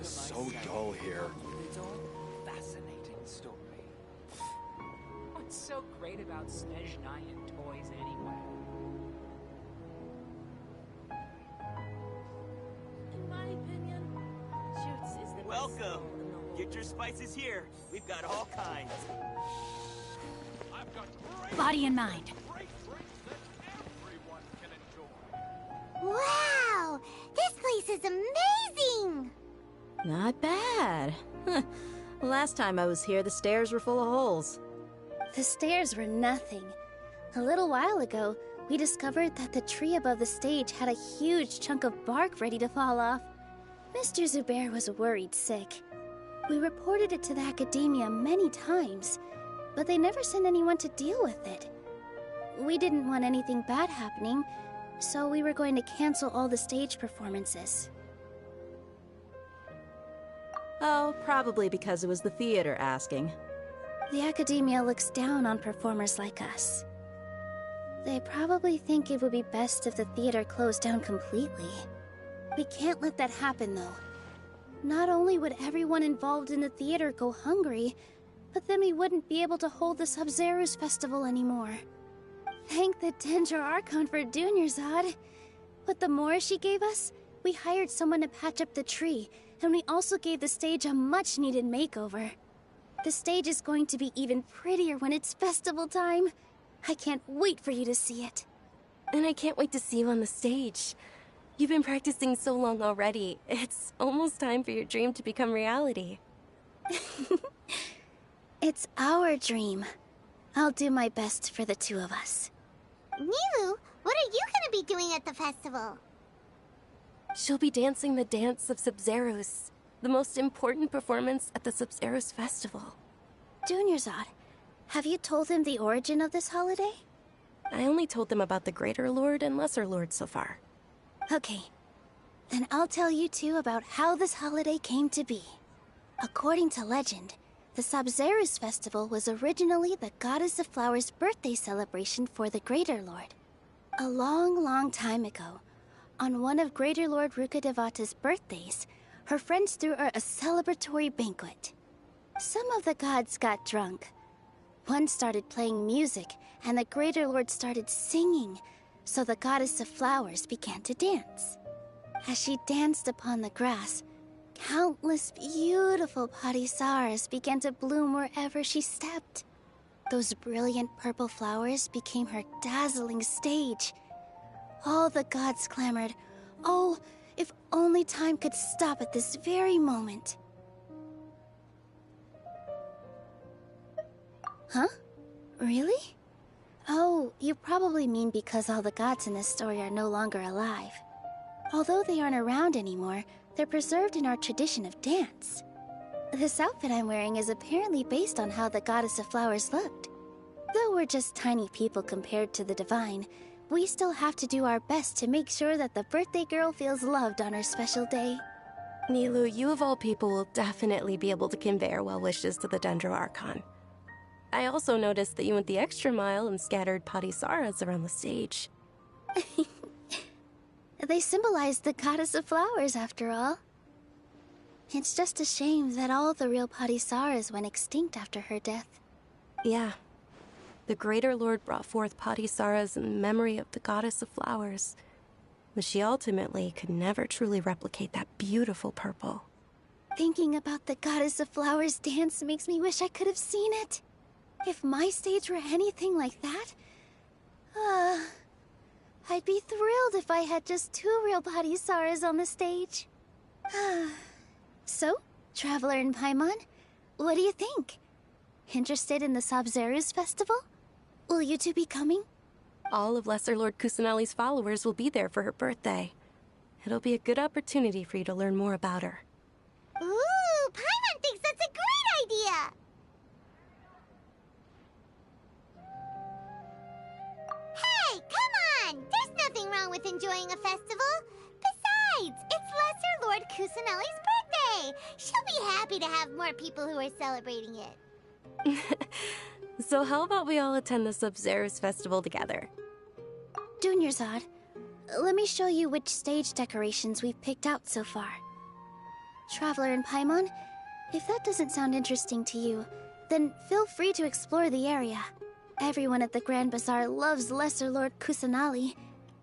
is so dull here. It's all fascinating story. What's so great about Snezhnayan toys anyway? In my opinion, Shoots is the Welcome. best store in the whole Get your spices here. We've got all kinds. I've got great, Body and mind. great drinks that everyone can enjoy. Wow! This place is amazing! Not bad. Huh. Last time I was here, the stairs were full of holes. The stairs were nothing. A little while ago, we discovered that the tree above the stage had a huge chunk of bark ready to fall off. Mr. Zubair was worried sick. We reported it to the academia many times, but they never sent anyone to deal with it. We didn't want anything bad happening, so we were going to cancel all the stage performances. Oh, probably because it was the theater asking. The academia looks down on performers like us. They probably think it would be best if the theater closed down completely. We can't let that happen, though. Not only would everyone involved in the theater go hungry, but then we wouldn't be able to hold the Sub-Zero's festival anymore. Thank the Dendro Archon for Dunyarzad. With the more she gave us, we hired someone to patch up the tree, and we also gave the stage a much-needed makeover. The stage is going to be even prettier when it's festival time. I can't wait for you to see it. And I can't wait to see you on the stage. You've been practicing so long already. It's almost time for your dream to become reality. It's our dream. I'll do my best for the two of us. Nilu, what are you gonna be doing at the festival? She'll be dancing the dance of Sub-Zeros, the most important performance at the Sub-Zeros festival. Dunyarzad, have you told him the origin of this holiday? I only told them about the Greater Lord and Lesser Lord so far. Okay. Then I'll tell you two about how this holiday came to be. According to legend, the Sub-Zeros festival was originally the Goddess of Flowers' birthday celebration for the Greater Lord. A long, long time ago, on one of Greater Lord Rukkhadevata's birthdays, her friends threw her a celebratory banquet. Some of the gods got drunk. One started playing music, and the Greater Lord started singing, so the Goddess of Flowers began to dance. As she danced upon the grass, countless beautiful parisaras began to bloom wherever she stepped. Those brilliant purple flowers became her dazzling stage. All the gods clamored, "Oh, if only time could stop at this very moment." Huh? Really? Oh, you probably mean because all the gods in this story are no longer alive. Although they aren't around anymore, they're preserved in our tradition of dance. This outfit I'm wearing is apparently based on how the Goddess of Flowers looked. Though we're just tiny people compared to the divine, we still have to do our best to make sure that the birthday girl feels loved on her special day. Nilu, you of all people will definitely be able to convey our well wishes to the Dendro Archon. I also noticed that you went the extra mile and scattered parisaras around the stage. They symbolize the Goddess of Flowers, after all. It's just a shame that all the real parisaras went extinct after her death. Yeah. The Greater Lord brought forth parisaras in memory of the Goddess of Flowers, but she ultimately could never truly replicate that beautiful purple. Thinking about the Goddess of Flowers dance makes me wish I could have seen it. If my stage were anything like that, I'd be thrilled if I had just two real parisaras on the stage. So, Traveler and Paimon, what do you think? Interested in the Sub-Zeros festival? Will you two be coming? All of Lesser Lord Kusanali's followers will be there for her birthday. It'll be a good opportunity for you to learn more about her. Ooh, Paimon thinks that's a great idea! Hey, come on! There's nothing wrong with enjoying a festival. Besides, it's Lesser Lord Kusanali's birthday. She'll be happy to have more people who are celebrating it. So how about we all attend the Sub-Zeros festival together? Dunyarzad, let me show you which stage decorations we've picked out so far. Traveler in Paimon, if that doesn't sound interesting to you, then feel free to explore the area. Everyone at the Grand Bazaar loves Lesser Lord Kusanali,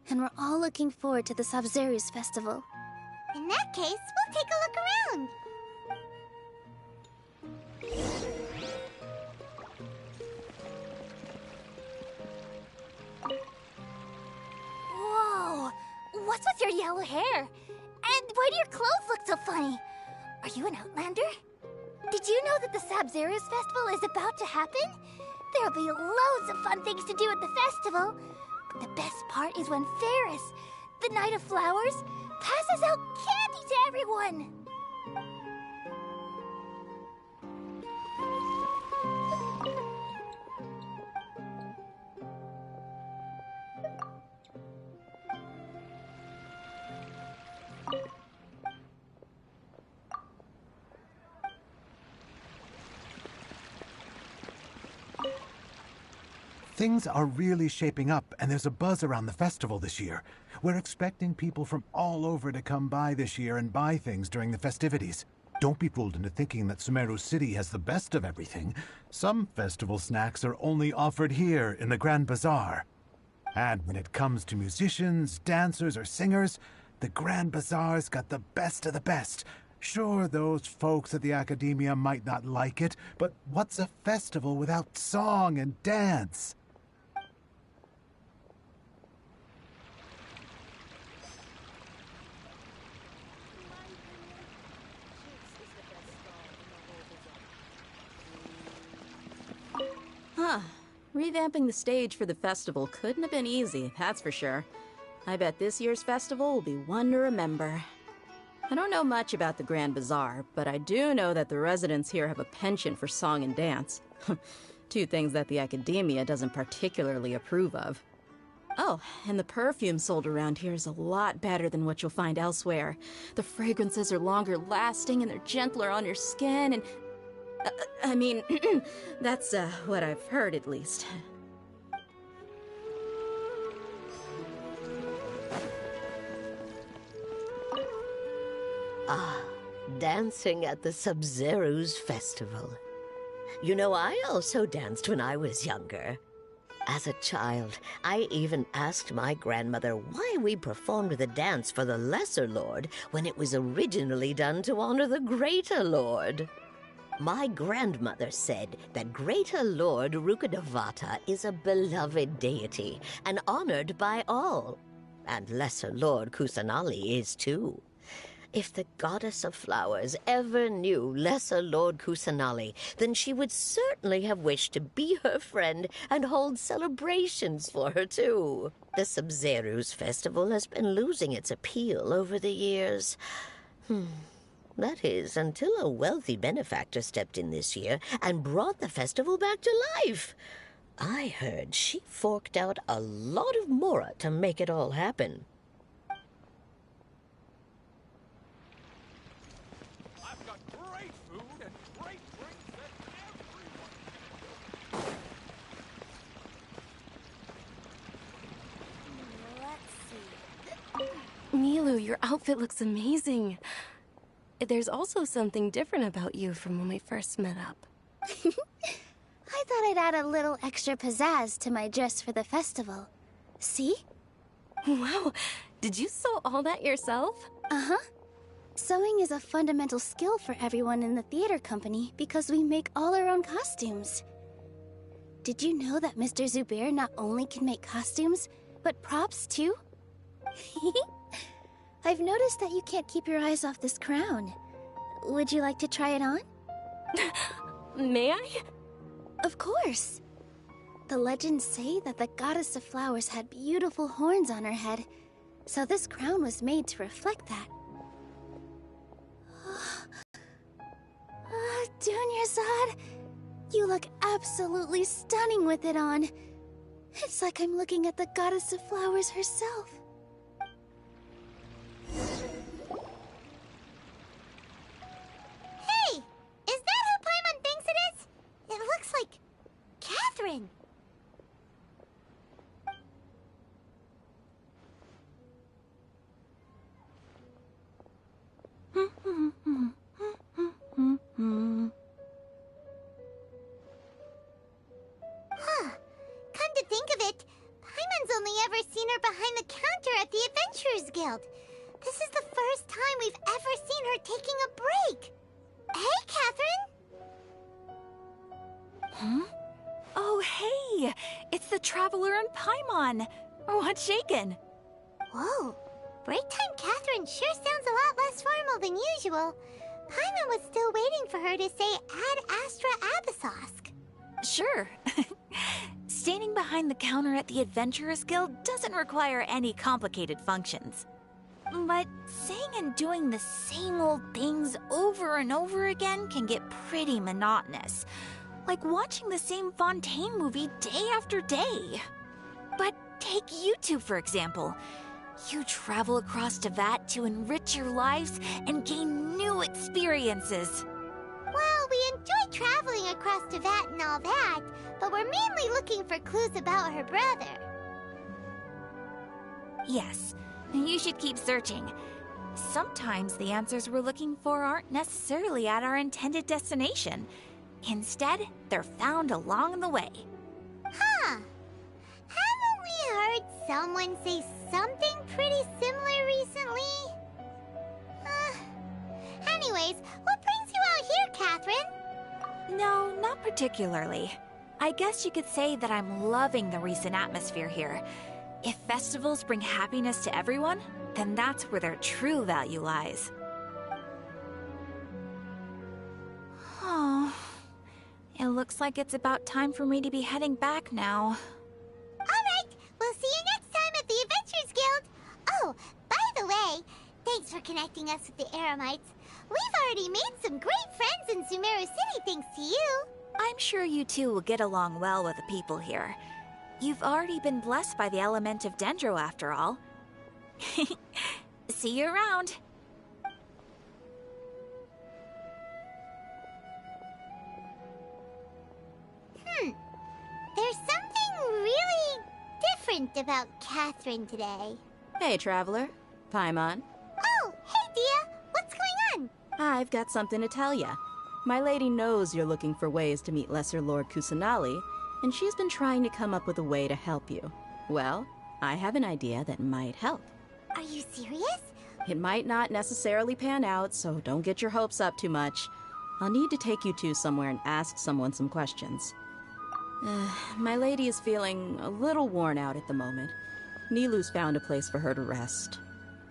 and we're all looking forward to the Sabzeruz festival. In that case, we'll take a look around. Whoa! What's with your yellow hair? And why do your clothes look so funny? Are you an outlander? Did you know that the Sabzeruz festival is about to happen? There'll be loads of fun things to do at the festival. But the best part is when Ferris, the Knight of Flowers, passes out candy to everyone. Things are really shaping up, and there's a buzz around the festival this year. We're expecting people from all over to come by this year and buy things during the festivities. Don't be fooled into thinking that Sumeru City has the best of everything. Some festival snacks are only offered here in the Grand Bazaar. And when it comes to musicians, dancers, or singers, the Grand Bazaar's got the best of the best. Sure, those folks at the Academia might not like it, but what's a festival without song and dance? Huh. Revamping the stage for the festival couldn't have been easy, that's for sure. I bet this year's festival will be one to remember. I don't know much about the Grand Bazaar, but I do know that the residents here have a penchant for song and dance. Two things that the Academia doesn't particularly approve of. Oh, and the perfume sold around here is a lot better than what you'll find elsewhere. The fragrances are longer lasting and they're gentler on your skin and... I mean, that's what I've heard at least. Ah, dancing at the Sabzeruz festival. You know, I also danced when I was younger. As a child, I even asked my grandmother why we performed the dance for the Lesser Lord when it was originally done to honor the Greater Lord. My grandmother said that Greater Lord Rukkhadevata is a beloved deity and honored by all. And Lesser Lord Kusanali is too. If the Goddess of Flowers ever knew Lesser Lord Kusanali, then she would certainly have wished to be her friend and hold celebrations for her too. The Sabzeruz festival has been losing its appeal over the years. That is, until a wealthy benefactor stepped in this year and brought the festival back to life. I heard she forked out a lot of mora to make it all happen. I've got great food and great drinks that everyone can enjoy. Let's see. Milu, your outfit looks amazing. There's also something different about you from when we first met up. I thought I'd add a little extra pizzazz to my dress for the festival. See? Wow, did you sew all that yourself? Uh-huh. Sewing is a fundamental skill for everyone in the theater company because we make all our own costumes. Did you know that Mr. Zubair not only can make costumes, but props too? I've noticed that you can't keep your eyes off this crown. Would you like to try it on? May I? Of course. The legends say that the Goddess of Flowers had beautiful horns on her head, so this crown was made to reflect that. Dunyarzad, you look absolutely stunning with it on. It's like I'm looking at the Goddess of Flowers herself. Hey! Is that who Paimon thinks it is? It looks like... Catherine! Guild. This is the first time we've ever seen her taking a break. Hey, Catherine! Huh? Oh, hey! It's the Traveler and Paimon! What's shaken? Whoa. Break time Catherine sure sounds a lot less formal than usual. Paimon was still waiting for her to say Ad Astra Abyssosque. Sure. Standing behind the counter at the Adventurers Guild doesn't require any complicated functions. But saying and doing the same old things over and over again can get pretty monotonous. Like watching the same Fontaine movie day after day. But take you two, for example. You travel across Teyvat to enrich your lives and gain new experiences. Well, we enjoy traveling across Teyvat and all that, but we're mainly looking for clues about her brother. Yes, you should keep searching. Sometimes the answers we're looking for aren't necessarily at our intended destination. Instead, they're found along the way. Huh. Haven't we heard someone say something pretty similar recently? Anyways, what brings you out here, Catherine? No, not particularly. I guess you could say that I'm loving the recent atmosphere here. If festivals bring happiness to everyone, then that's where their true value lies. Oh, it looks like it's about time for me to be heading back now. Alright, we'll see you next time at the Adventurers Guild. Oh, by the way, thanks for connecting us with the Eremites. We've already made some great friends in Sumeru City thanks to you. I'm sure you two will get along well with the people here. You've already been blessed by the element of Dendro after all. See you around. There's something really different about Catherine today. Hey, Traveler. Paimon. Oh, hey, Dia. What's going on? I've got something to tell ya. My lady knows you're looking for ways to meet Lesser Lord Kusanali, and she's been trying to come up with a way to help you. Well, I have an idea that might help. Are you serious? It might not necessarily pan out, so don't get your hopes up too much. I'll need to take you two somewhere and ask someone some questions. My lady is feeling a little worn out at the moment. Nilu's found a place for her to rest.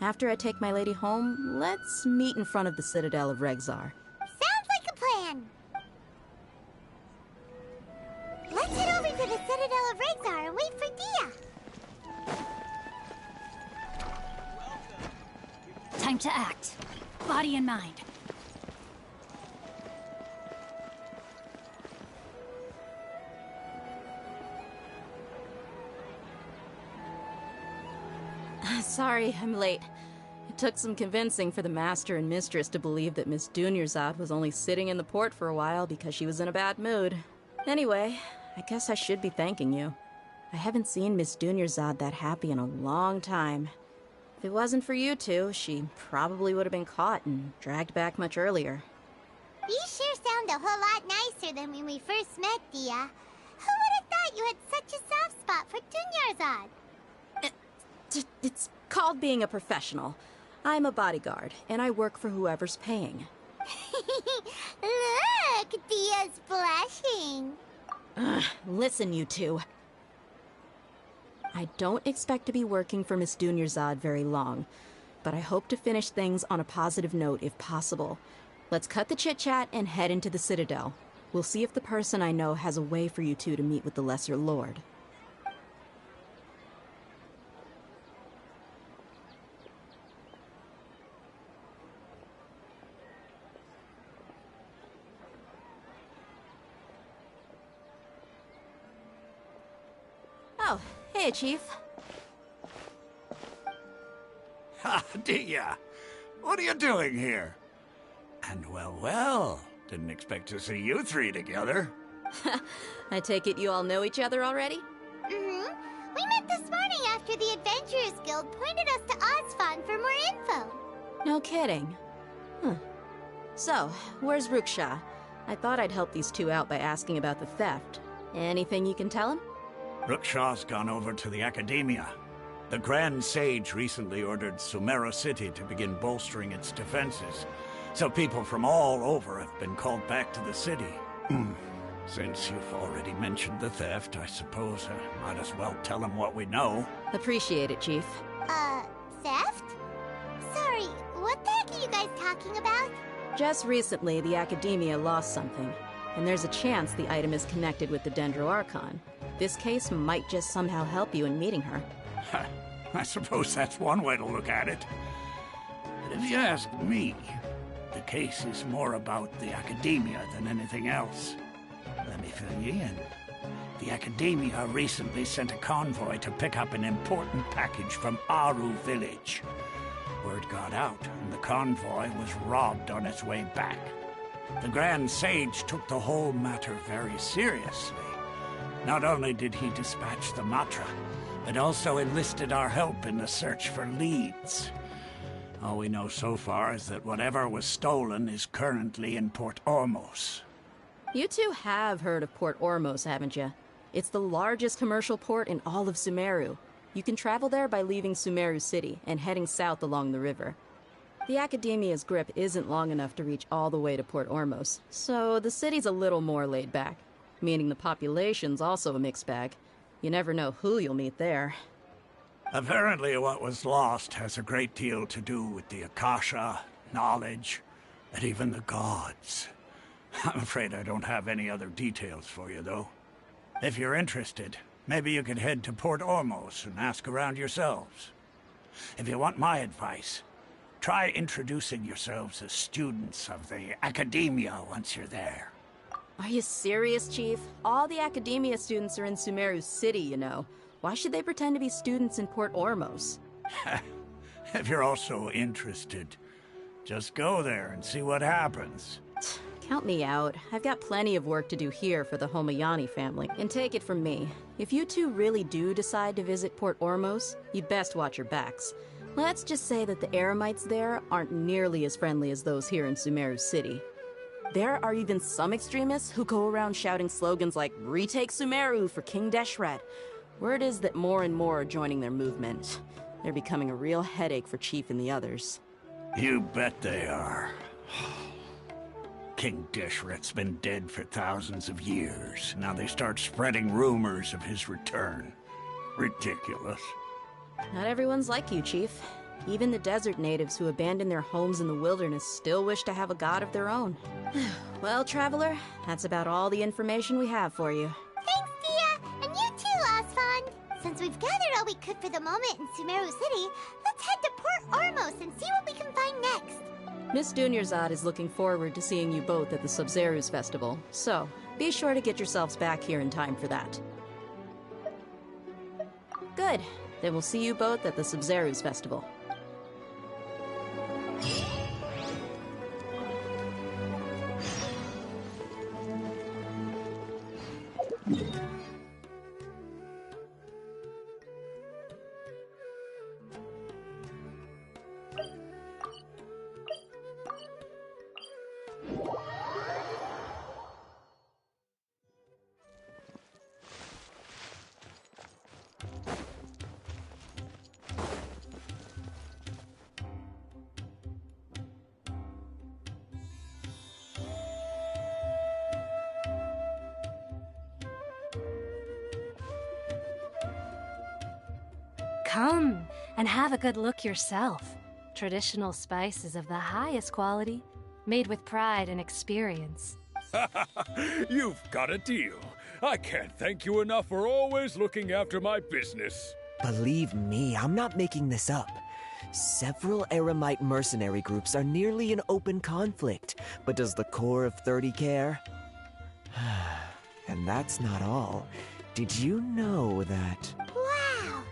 After I take my lady home, let's meet in front of the Citadel of Regzar. Sounds like a plan. Let's head over to the Citadel of Regzar and wait for Dia. Time to act. Body and mind. Sorry, I'm late. It took some convincing for the Master and Mistress to believe that Miss Dunyarzad was only sitting in the port for a while because she was in a bad mood. Anyway, I guess I should be thanking you. I haven't seen Miss Dunyarzad that happy in a long time. If it wasn't for you two, she probably would have been caught and dragged back much earlier. You sure sound a whole lot nicer than when we first met, Dia. Who would have thought you had such a soft spot for Dunyarzad? It's called being a professional. I'm a bodyguard, and I work for whoever's paying. Look, Dia's blushing. Listen, you two. I don't expect to be working for Miss Dunyarzad very long, but I hope to finish things on a positive note if possible. Let's cut the chit-chat and head into the Citadel. We'll see if the person I know has a way for you two to meet with the Lesser Lord. Oh, hey, Chief. Ha, Dia! What are you doing here? And well, didn't expect to see you three together. I take it you all know each other already? Mm-hmm. We met this morning after the Adventurers Guild pointed us to Ozfon for more info. No kidding. Huh. So, where's Ruksha? I thought I'd help these two out by asking about the theft. Anything you can tell him? Ruksha's gone over to the Academia. The Grand Sage recently ordered Sumeru City to begin bolstering its defenses, so people from all over have been called back to the city. Since you've already mentioned the theft, I suppose I might as well tell them what we know. Appreciate it, Chief. Theft? Sorry, what the heck are you guys talking about? Just recently, the Academia lost something, and there's a chance the item is connected with the Dendro Archon. This case might just somehow help you in meeting her. I suppose that's one way to look at it. But if you ask me, the case is more about the Academia than anything else. Let me fill you in. The Academia recently sent a convoy to pick up an important package from Aru village. Word got out, and the convoy was robbed on its way back. The Grand Sage took the whole matter very seriously. Not only did he dispatch the Matra, but also enlisted our help in the search for leads. All we know so far is that whatever was stolen is currently in Port Ormos. You two have heard of Port Ormos, haven't you? It's the largest commercial port in all of Sumeru. You can travel there by leaving Sumeru City and heading south along the river. The Academia's grip isn't long enough to reach all the way to Port Ormos, so the city's a little more laid back, meaning the population's also a mixed bag. You never know who you'll meet there. Apparently what was lost has a great deal to do with the Akasha, knowledge, and even the gods. I'm afraid I don't have any other details for you, though. If you're interested, maybe you could head to Port Ormos and ask around yourselves. If you want my advice, try introducing yourselves as students of the Academia once you're there. Are you serious, Chief? All the Academia students are in Sumeru City, you know. Why should they pretend to be students in Port Ormos? If you're also interested, just go there and see what happens. Count me out. I've got plenty of work to do here for the Homayani family. And take it from me, if you two really do decide to visit Port Ormos, you'd best watch your backs. Let's just say that the Eremites there aren't nearly as friendly as those here in Sumeru City. There are even some extremists who go around shouting slogans like, "Retake Sumeru for King Deshret." Word is that more and more are joining their movement. They're becoming a real headache for Chief and the others. You bet they are. King Deshret's been dead for thousands of years. Now they start spreading rumors of his return. Ridiculous. Not everyone's like you, Chief. Even the desert natives who abandoned their homes in the wilderness still wish to have a god of their own. Well, Traveler, that's about all the information we have for you. Thanks, Tia! And you too, Osfond! Since we've gathered all we could for the moment in Sumeru City, let's head to Port Ormos and see what we can find next. Miss Dunyarzad is looking forward to seeing you both at the Sub-Zerus Festival, so be sure to get yourselves back here in time for that. Good. Then we'll see you both at the Sub-Zerus Festival. Come and have a good look yourself. Traditional spices of the highest quality, made with pride and experience. You've got a deal. I can't thank you enough for always looking after my business. Believe me, I'm not making this up. Several Eremite mercenary groups are nearly in open conflict, but does the core of 30 care? And that's not all. Did you know that... Wow!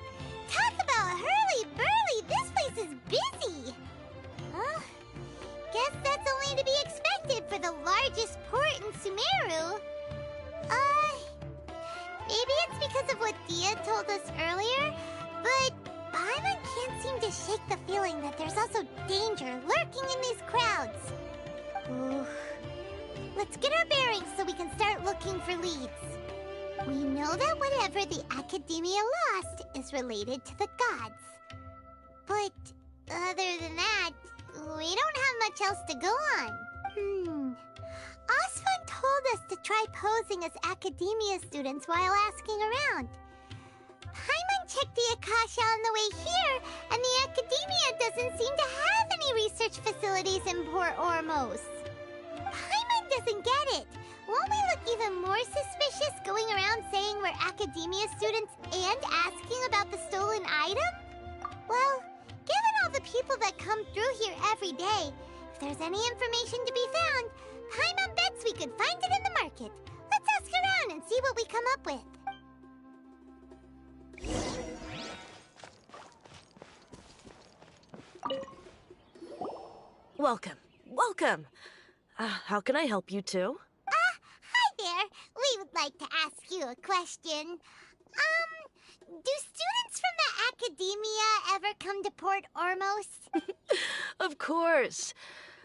Talk about hurly-burly! This place is busy! Guess that's only to be expected for the largest port in Sumeru. Maybe it's because of what Dia told us earlier, but Paimon can't seem to shake the feeling that there's also danger lurking in these crowds. Ooh. Let's get our bearings so we can start looking for leads. We know that whatever the Academia lost is related to the gods. But other than that, we don't have much else to go on. Osfun told us to try posing as Academia students while asking around. Paimon checked the Akasha on the way here, and the Academia doesn't seem to have any research facilities in Port Ormos. Paimon doesn't get it. Won't we look even more suspicious going around saying we're Academia students and asking about the stolen item? Well, given all the people that come through here every day, if there's any information to be found, Paimon bets we could find it in the market. Let's ask around and see what we come up with. Welcome. Welcome. How can I help you two? Hi there. We would like to ask you a question. Do students from the Academia ever come to Port Ormos? Of course.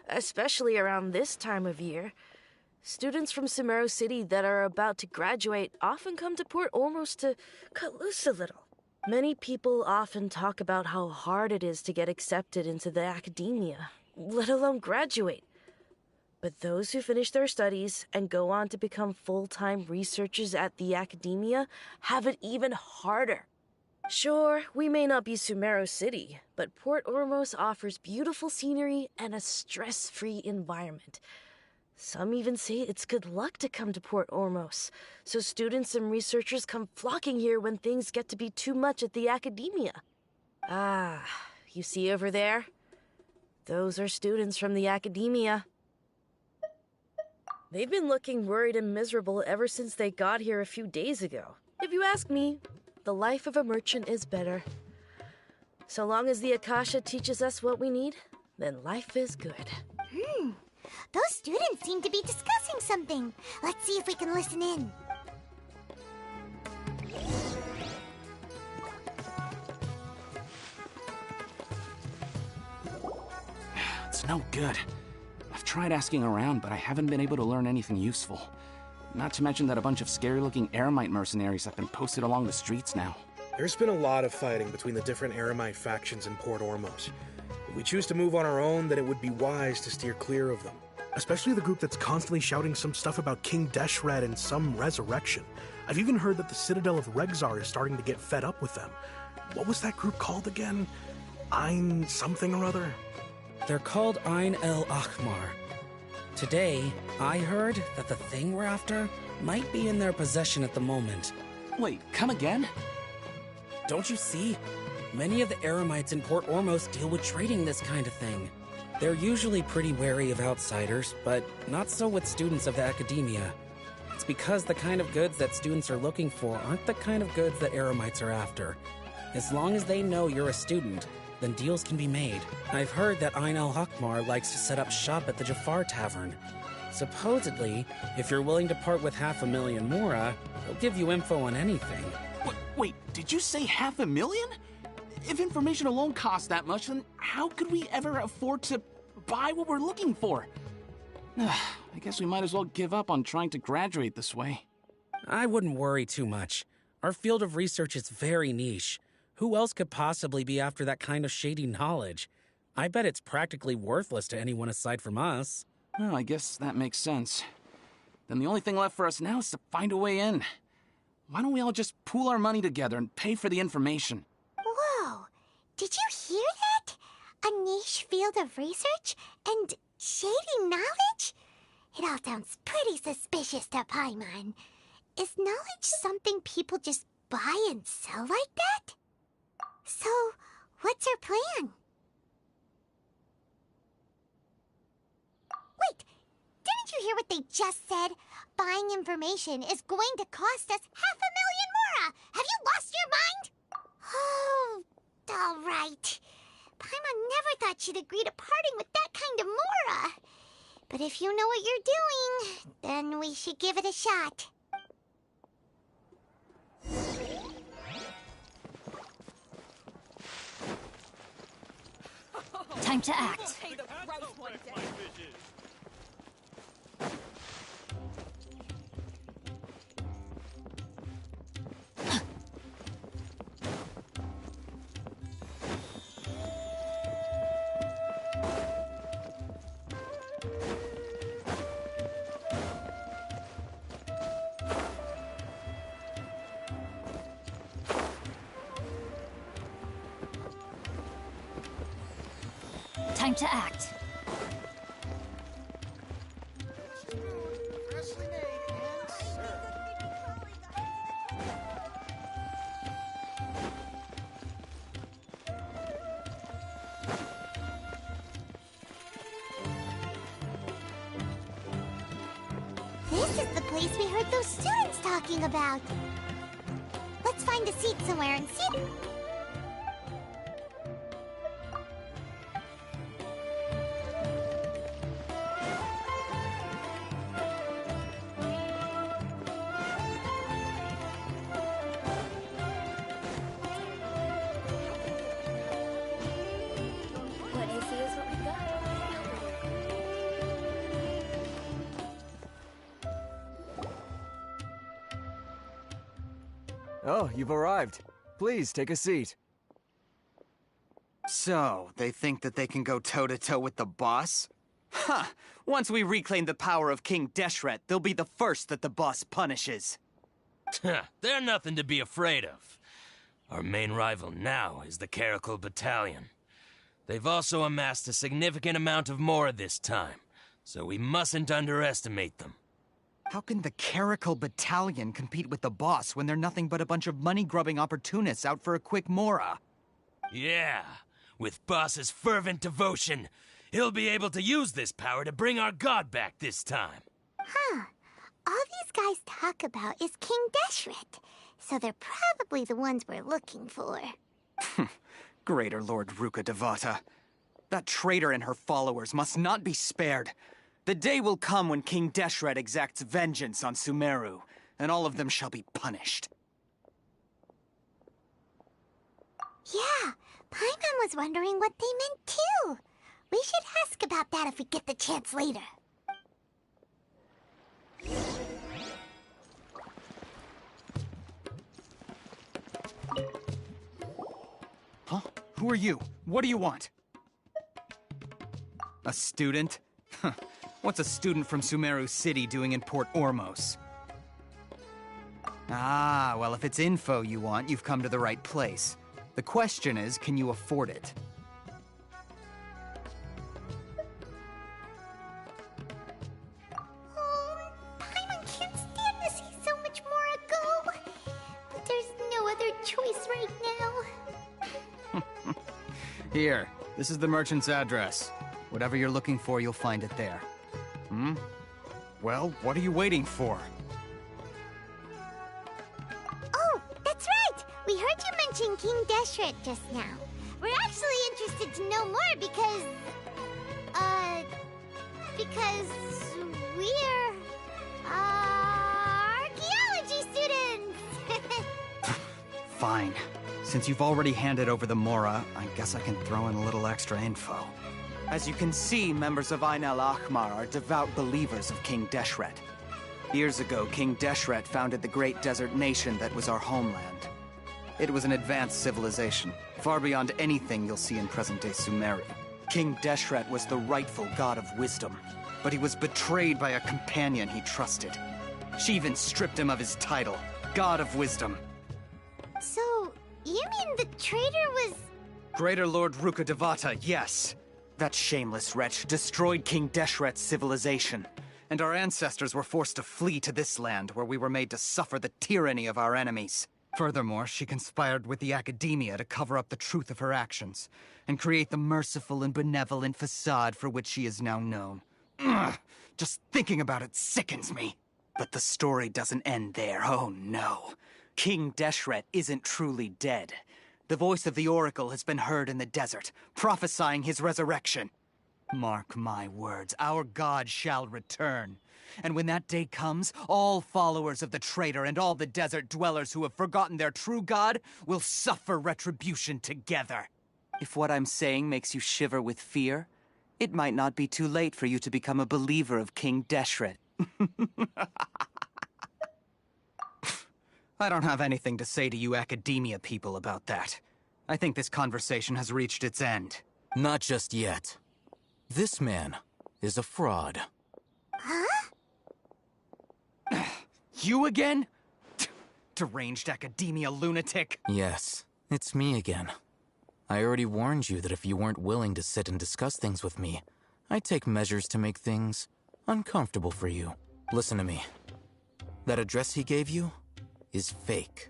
Especially around this time of year. Students from Sumeru City that are about to graduate often come to Port Ormos to cut loose a little. Many people often talk about how hard it is to get accepted into the Academia, let alone graduate. But those who finish their studies and go on to become full-time researchers at the Academia have it even harder. Sure, we may not be Sumeru City, but Port Ormos offers beautiful scenery and a stress-free environment. Some even say it's good luck to come to Port Ormos, so students and researchers come flocking here when things get to be too much at the Academia. Ah, you see over there? Those are students from the Academia. They've been looking worried and miserable ever since they got here a few days ago. If you ask me, the life of a merchant is better. So long as the Akasha teaches us what we need, then life is good. Those students seem to be discussing something. Let's see if we can listen in. It's no good. I've tried asking around, but I haven't been able to learn anything useful. Not to mention that a bunch of scary-looking Eremite mercenaries have been posted along the streets now. There's been a lot of fighting between the different Eremite factions in Port Ormos. If we choose to move on our own, then it would be wise to steer clear of them. Especially the group that's constantly shouting some stuff about King Deshred and some resurrection. I've even heard that the Citadel of Regzar is starting to get fed up with them. What was that group called again? Ein something or other? They're called Ein El Akhmar. Today, I heard that the thing we're after might be in their possession at the moment. Wait, come again? Don't you see? Many of the Eremites in Port Ormos deal with trading this kind of thing. They're usually pretty wary of outsiders, but not so with students of the Academia. It's because the kind of goods that students are looking for aren't the kind of goods that Eremites are after. As long as they know you're a student, then deals can be made. I've heard that Ein El Hakmar likes to set up shop at the Jafar Tavern. Supposedly, if you're willing to part with 500,000 Mora, he'll give you info on anything. Wait, did you say 500,000? If information alone costs that much, then how could we ever afford to buy what we're looking for? I guess we might as well give up on trying to graduate this way. I wouldn't worry too much. Our field of research is very niche. Who else could possibly be after that kind of shady knowledge? I bet it's practically worthless to anyone aside from us. Well, I guess that makes sense. Then the only thing left for us now is to find a way in. Why don't we all just pool our money together and pay for the information? Whoa! Did you hear that? A niche field of research and shady knowledge? It all sounds pretty suspicious to Paimon. Is knowledge something people just buy and sell like that? So, what's our plan? Wait, didn't you hear what they just said? Buying information is going to cost us 500,000 Mora! Have you lost your mind? Oh, all right. Paimon never thought she'd agree to parting with that kind of Mora. But if you know what you're doing, then we should give it a shot. Time to act. Time to act. This is the place we heard those students talking about. Let's find a seat somewhere and sit. What you see is what we got. Oh, you've arrived. Please, take a seat. So, they think that they can go toe-to-toe with the boss? Huh! Once we reclaim the power of King Deshret, they'll be the first that the boss punishes. They're nothing to be afraid of. Our main rival now is the Caracal Battalion. They've also amassed a significant amount of more this time, so we mustn't underestimate them. How can the Caracal Battalion compete with the boss when they're nothing but a bunch of money-grubbing opportunists out for a quick mora? Yeah, with boss's fervent devotion, he'll be able to use this power to bring our god back this time. Huh. All these guys talk about is King Deshret, so they're probably the ones we're looking for. Greater Lord Ruka Devata. That traitor and her followers must not be spared. The day will come when King Deshret exacts vengeance on Sumeru, and all of them shall be punished. Yeah, Paimon was wondering what they meant too. We should ask about that if we get the chance later. Huh? Who are you? What do you want? A student? Huh. What's a student from Sumeru City doing in Port Ormos? Ah, well, if it's info you want, you've come to the right place. The question is, can you afford it? Oh, Paimon can't stand to see so much more go. But there's no other choice right now. Here, this is the merchant's address. Whatever you're looking for, you'll find it there. Hmm? Well, what are you waiting for? Oh, that's right! We heard you mention King Deshret just now. We're actually interested to know more because we're, archaeology students! Fine. Since you've already handed over the Mora, I guess I can throw in a little extra info. As you can see, members of Ain al-Ahmar are devout believers of King Deshret. Years ago, King Deshret founded the great desert nation that was our homeland. It was an advanced civilization, far beyond anything you'll see in present-day Sumeru. King Deshret was the rightful god of wisdom, but he was betrayed by a companion he trusted. She even stripped him of his title, God of Wisdom. So, you mean the traitor was... Greater Lord Ruka Devata, yes. That shameless wretch destroyed King Deshret's civilization, and our ancestors were forced to flee to this land where we were made to suffer the tyranny of our enemies. Furthermore, she conspired with the academia to cover up the truth of her actions, and create the merciful and benevolent facade for which she is now known. Ugh, just thinking about it sickens me. But the story doesn't end there, oh no. King Deshret isn't truly dead. The voice of the Oracle has been heard in the desert, prophesying his resurrection. Mark my words, our god shall return. And when that day comes, all followers of the traitor and all the desert dwellers who have forgotten their true god will suffer retribution together. If what I'm saying makes you shiver with fear, it might not be too late for you to become a believer of King Deshret. I don't have anything to say to you academia people about that. I think this conversation has reached its end. Not just yet. This man is a fraud. Huh? You again? Deranged academia lunatic. Yes, it's me again. I already warned you that if you weren't willing to sit and discuss things with me, I'd take measures to make things uncomfortable for you. Listen to me. That address he gave you is fake.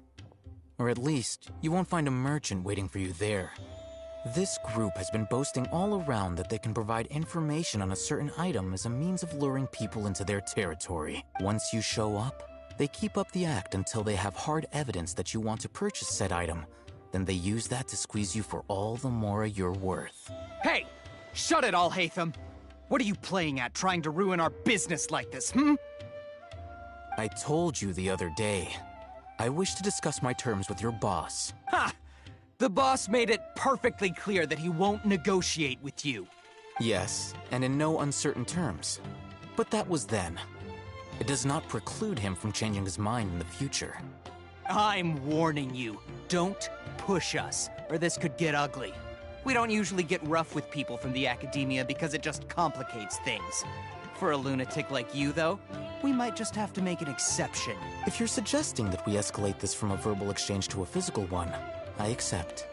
Or at least, you won't find a merchant waiting for you there. This group has been boasting all around that they can provide information on a certain item as a means of luring people into their territory. Once you show up, they keep up the act until they have hard evidence that you want to purchase said item. Then they use that to squeeze you for all the mora you're worth. Hey! Shut it, Alhaitham! What are you playing at, trying to ruin our business like this, hmm? I told you the other day. I wish to discuss my terms with your boss. Ha! The boss made it perfectly clear that he won't negotiate with you. Yes, and in no uncertain terms. But that was then. It does not preclude him from changing his mind in the future. I'm warning you, don't push us, or this could get ugly. We don't usually get rough with people from the academia because it just complicates things. For a lunatic like you, though, we might just have to make an exception. If you're suggesting that we escalate this from a verbal exchange to a physical one, I accept.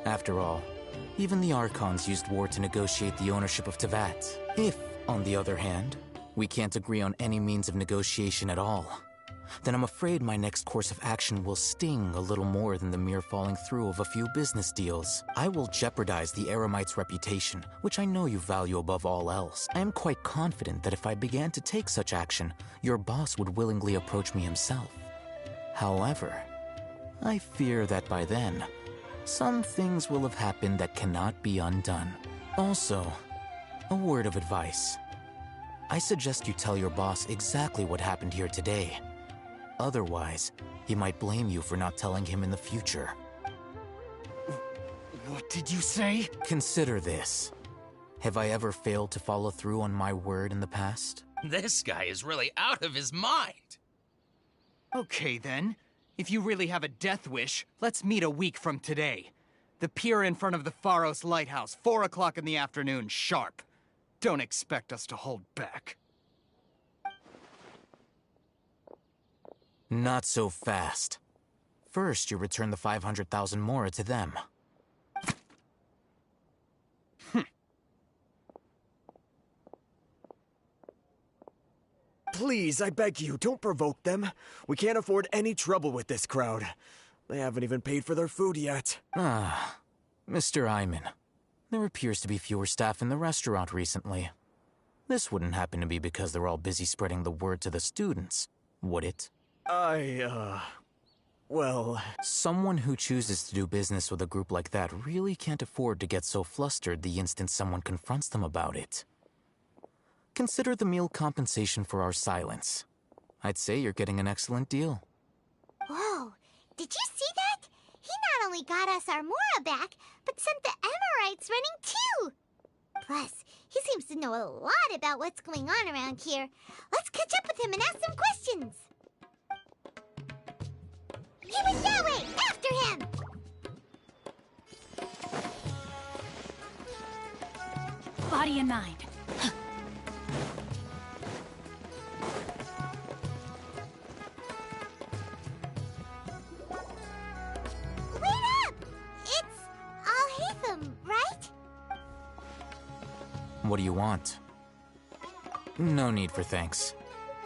After all, even the Archons used war to negotiate the ownership of Tevat. If, on the other hand, we can't agree on any means of negotiation at all, then I'm afraid my next course of action will sting a little more than the mere falling through of a few business deals. I will jeopardize the Eremite's reputation, which I know you value above all else. I am quite confident that if I began to take such action, your boss would willingly approach me himself. However, I fear that by then, some things will have happened that cannot be undone. Also, a word of advice. I suggest you tell your boss exactly what happened here today. Otherwise, he might blame you for not telling him in the future. What did you say? Consider this. Have I ever failed to follow through on my word in the past? This guy is really out of his mind. Okay then. If you really have a death wish, let's meet a week from today. The pier in front of the Pharos Lighthouse, 4 o'clock in the afternoon, sharp. Don't expect us to hold back. Not so fast. First, you return the 500,000 mora to them. Please, I beg you, don't provoke them. We can't afford any trouble with this crowd. They haven't even paid for their food yet. Ah, Mr. Iman. There appears to be fewer staff in the restaurant recently. This wouldn't happen to be because they're all busy spreading the word to the students, would it? Well... Someone who chooses to do business with a group like that really can't afford to get so flustered the instant someone confronts them about it. Consider the meal compensation for our silence. I'd say you're getting an excellent deal. Whoa, did you see that? He not only got us our Mora back, but sent the Emirites running too! Plus, he seems to know a lot about what's going on around here. Let's catch up with him and ask some questions. He went that way! After him! Body in mind. Wait up! It's Alhaitham, right? What do you want? No need for thanks.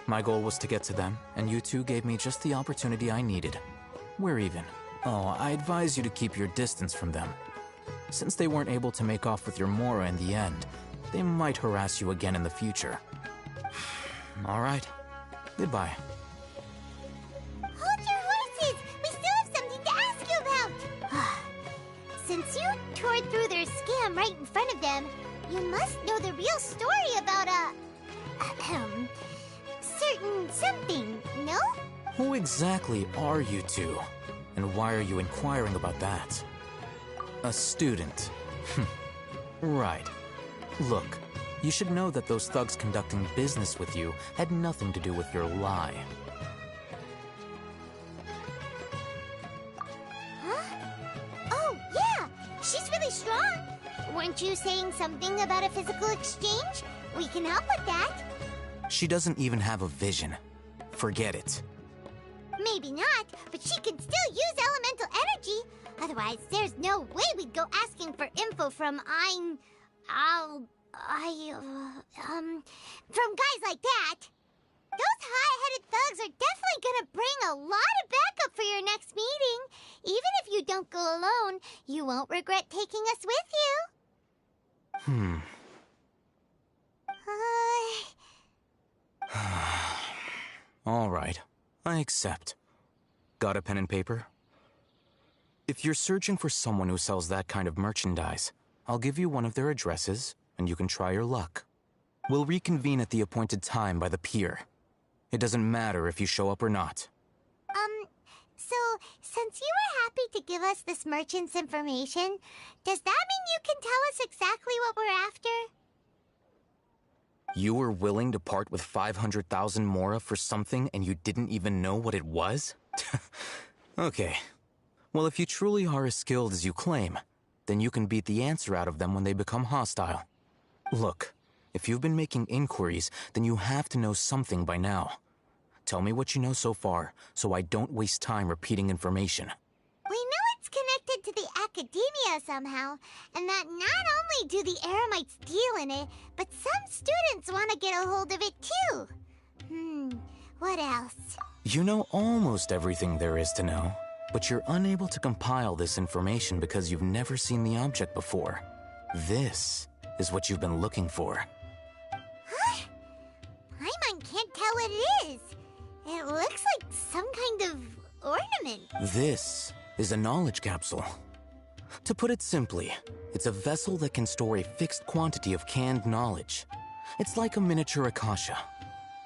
My goal was to get to them, and you two gave me just the opportunity I needed. We're even. Oh, I advise you to keep your distance from them. Since they weren't able to make off with your Mora in the end, they might harass you again in the future. All right. Goodbye. Hold your horses! We still have something to ask you about! Since you tore through their scam right in front of them, you must know the real story about certain something, no? Who exactly are you two? And why are you inquiring about that? A student. Right. Look, you should know that those thugs conducting business with you had nothing to do with your lie. Huh? Oh, yeah! She's really strong! Weren't you saying something about a physical exchange? We can help with that. She doesn't even have a vision. Forget it. Maybe not, but she can still use elemental energy. Otherwise, there's no way we'd go asking for info from from guys like that. Those hot-headed thugs are definitely gonna bring a lot of backup for your next meeting. Even if you don't go alone, you won't regret taking us with you. All right, I accept. Got a pen and paper? If you're searching for someone who sells that kind of merchandise, I'll give you one of their addresses, and you can try your luck. We'll reconvene at the appointed time by the pier. It doesn't matter if you show up or not. So, since you were happy to give us this merchant's information, does that mean you can tell us exactly what we're after? You were willing to part with 500,000 mora for something and you didn't even know what it was? Okay. Well, if you truly are as skilled as you claim, then you can beat the answer out of them when they become hostile. Look, if you've been making inquiries, then you have to know something by now. Tell me what you know so far, so I don't waste time repeating information. We know it's connected to the academia somehow, and that not only do the Eremites deal in it, but some students want to get a hold of it too. What else? You know almost everything there is to know, but you're unable to compile this information because you've never seen the object before. This is what you've been looking for. Huh? Paimon can't tell what it is. It looks like some kind of ornament. This is a knowledge capsule. To put it simply, it's a vessel that can store a fixed quantity of canned knowledge. It's like a miniature Akasha.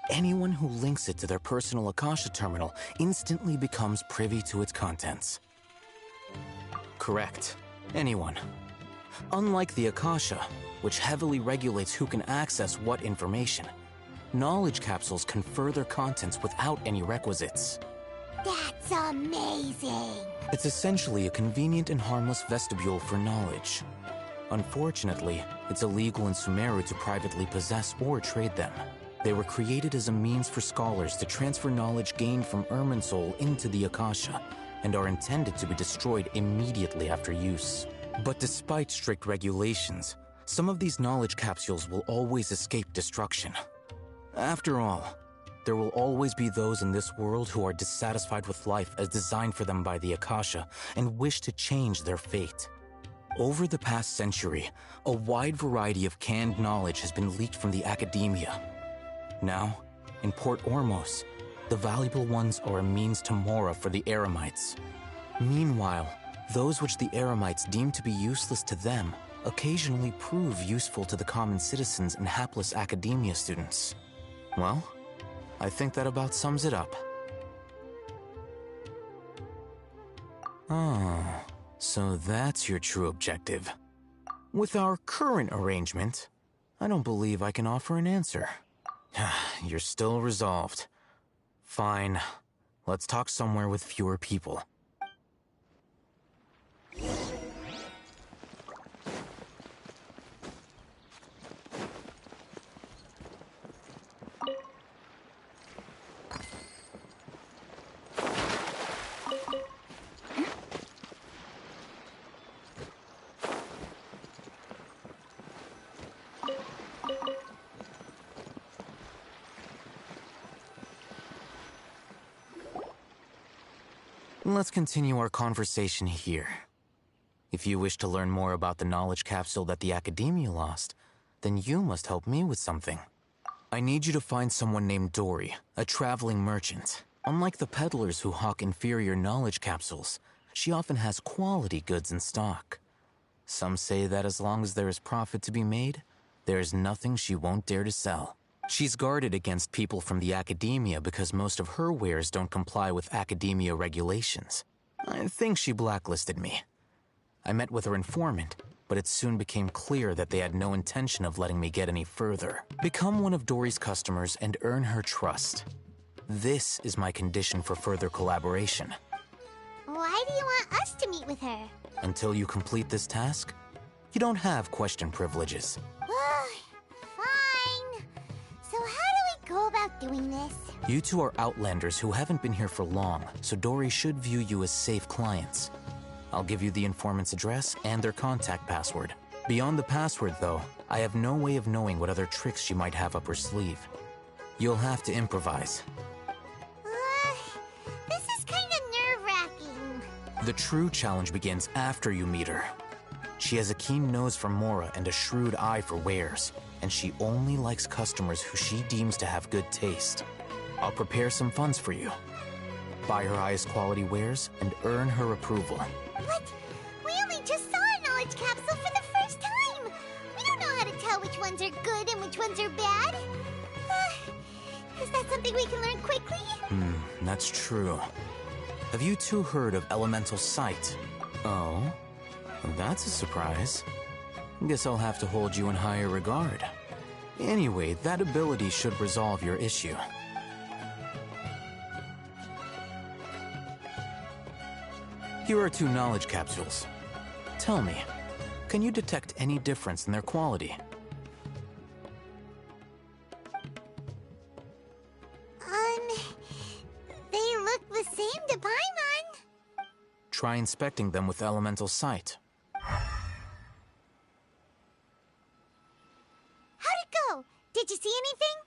Anyone who links it to their personal Akasha terminal instantly becomes privy to its contents. Correct. Anyone. Unlike the Akasha, which heavily regulates who can access what information, knowledge capsules confer their contents without any requisites. That's amazing! It's essentially a convenient and harmless vestibule for knowledge. Unfortunately, it's illegal in Sumeru to privately possess or trade them. They were created as a means for scholars to transfer knowledge gained from Irminsul into the Akasha, and are intended to be destroyed immediately after use. But despite strict regulations, some of these knowledge capsules will always escape destruction. After all, there will always be those in this world who are dissatisfied with life as designed for them by the Akasha and wish to change their fate. Over the past century, a wide variety of canned knowledge has been leaked from the academia. Now, in Port Ormos, the valuable ones are a means to mora for the Eremites. Meanwhile, those which the Eremites deem to be useless to them occasionally prove useful to the common citizens and hapless academia students. Well, I think that about sums it up. Oh, so that's your true objective. With our current arrangement, I don't believe I can offer an answer. You're still resolved. Fine. Let's talk somewhere with fewer people. Let's continue our conversation here. If you wish to learn more about the knowledge capsule that the Academia lost, then you must help me with something. I need you to find someone named Dory, a traveling merchant. Unlike the peddlers who hawk inferior knowledge capsules, she often has quality goods in stock. Some say that as long as there is profit to be made, there is nothing she won't dare to sell. She's guarded against people from the Academia because most of her wares don't comply with Academia regulations. I think she blacklisted me. I met with her informant, but it soon became clear that they had no intention of letting me get any further. Become one of Dory's customers and earn her trust. This is my condition for further collaboration. Why do you want us to meet with her? Until you complete this task, you don't have question privileges. Fine. So how do we go about doing this? You two are outlanders who haven't been here for long, so Dory should view you as safe clients. I'll give you the informant's address and their contact password. Beyond the password, though, I have no way of knowing what other tricks she might have up her sleeve. You'll have to improvise. This is kind of nerve-wracking. The true challenge begins after you meet her. She has a keen nose for Mora and a shrewd eye for wares, and she only likes customers who she deems to have good taste. I'll prepare some funds for you. Buy her highest quality wares and earn her approval. But we only just saw a knowledge capsule for the first time. We don't know how to tell which ones are good and which ones are bad. Is that something we can learn quickly? That's true. Have you two heard of elemental sight? Oh? That's a surprise. Guess I'll have to hold you in higher regard. Anyway, that ability should resolve your issue. Here are 2 knowledge capsules. Tell me, can you detect any difference in their quality? They look the same to Paimon. Try inspecting them with elemental sight. How'd it go? Did you see anything?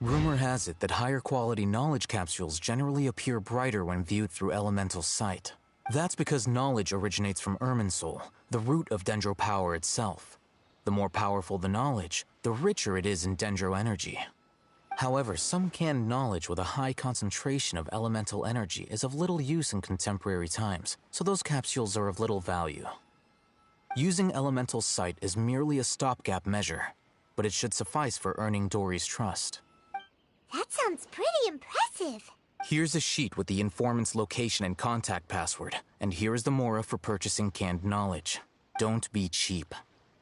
Rumor has it that higher quality knowledge capsules generally appear brighter when viewed through elemental sight. That's because knowledge originates from Irminsul, the root of Dendro power itself. The more powerful the knowledge, the richer it is in Dendro energy. However, some canned knowledge with a high concentration of elemental energy is of little use in contemporary times, so those capsules are of little value. Using elemental sight is merely a stopgap measure, but it should suffice for earning Dory's trust. That sounds pretty impressive. Here's a sheet with the informant's location and contact password, and here is the Mora for purchasing canned knowledge. Don't be cheap.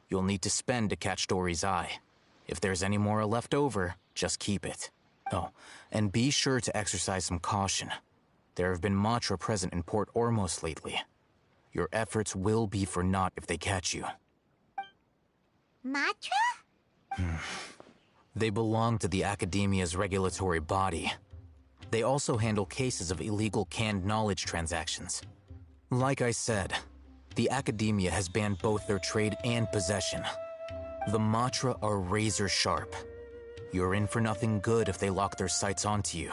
You'll need to spend to catch Dory's eye. If there's any Mora left over, just keep it. Oh, and be sure to exercise some caution. There have been Matra present in Port Ormos lately. Your efforts will be for naught if they catch you. Matra? They belong to the Academia's regulatory body. They also handle cases of illegal canned knowledge transactions. Like I said, the Academia has banned both their trade and possession. The Matra are razor sharp. You're in for nothing good if they lock their sights onto you.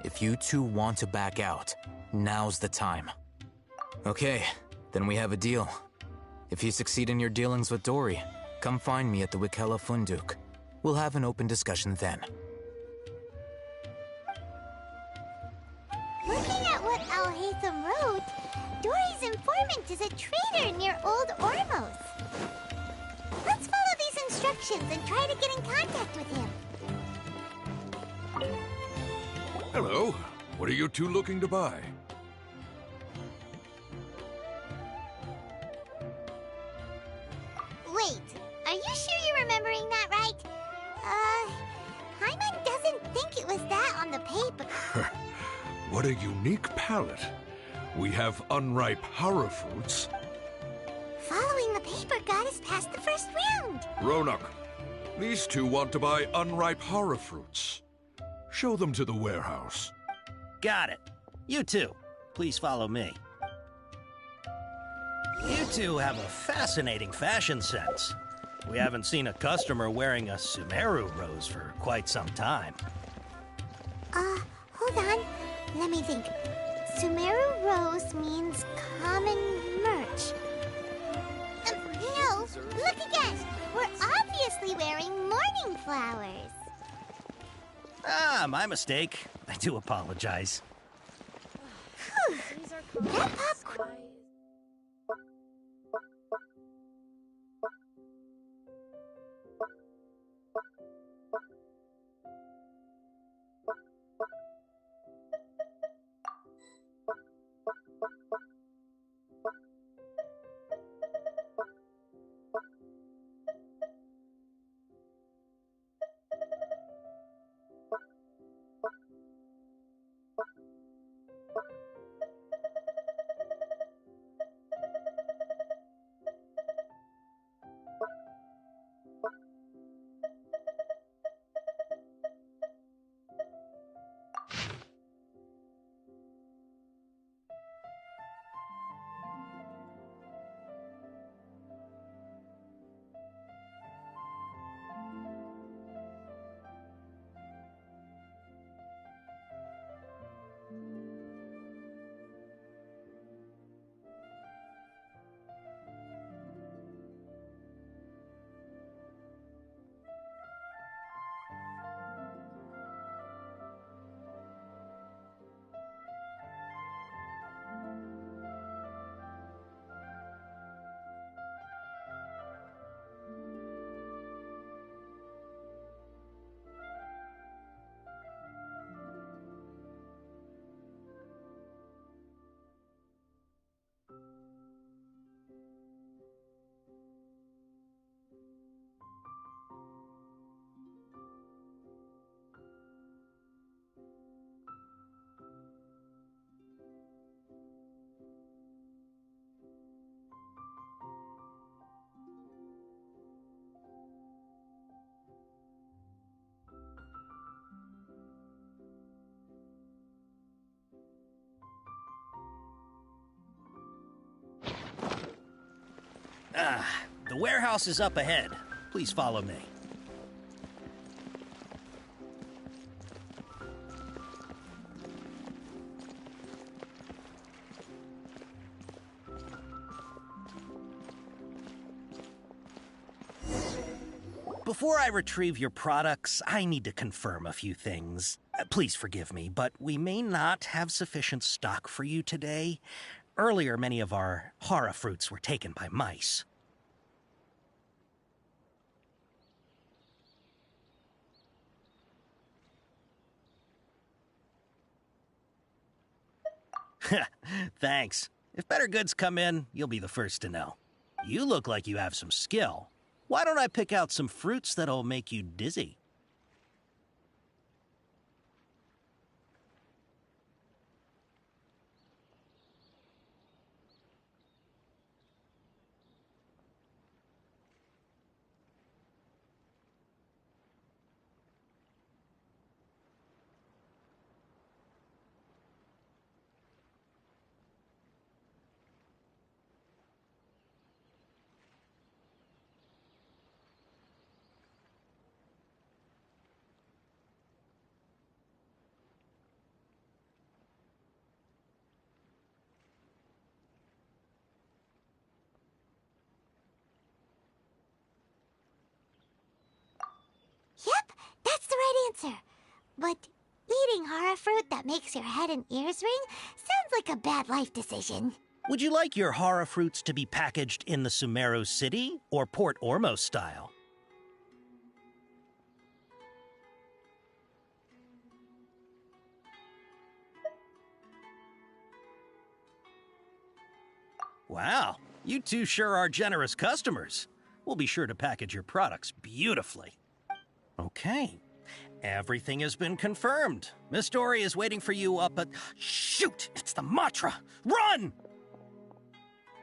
If you two want to back out, now's the time. Okay, then we have a deal. If you succeed in your dealings with Dory, come find me at the Wikela Funduk. We'll have an open discussion then. Looking at what Al-Haytham wrote, Dory's informant is a trader near Old Ormos. Let's follow these instructions and try to get in contact with him. Hello. What are you two looking to buy? Wait, are you sure you're remembering that right? Paimon doesn't think it was that on the paper. What a unique palette. We have unripe hara fruits. Following the paper got us past the first round. Ronak, these two want to buy unripe hara fruits. Show them to the warehouse. Got it. You two, please follow me. You two have a fascinating fashion sense. We haven't seen a customer wearing a Sumeru rose for quite some time. Hold on. Let me think. Sumeru rose means common merch. No, look again. We're obviously wearing morning flowers. Ah, my mistake. I do apologize. That popcorn. The warehouse is up ahead. Please follow me. Before I retrieve your products, I need to confirm a few things. Please forgive me, but we may not have sufficient stock for you today. Earlier, many of our hara fruits were taken by mice. Thanks. If better goods come in, you'll be the first to know. You look like you have some skill. Why don't I pick out some fruits that'll make you dizzy? Yep, that's the right answer. But eating hara fruit that makes your head and ears ring sounds like a bad life decision. Would you like your hara fruits to be packaged in the Sumeru City or Port Ormos style? Wow, you two sure are generous customers. We'll be sure to package your products beautifully. Okay, everything has been confirmed. Miss Dory is waiting for you up at... Shoot! It's the Matra! Run!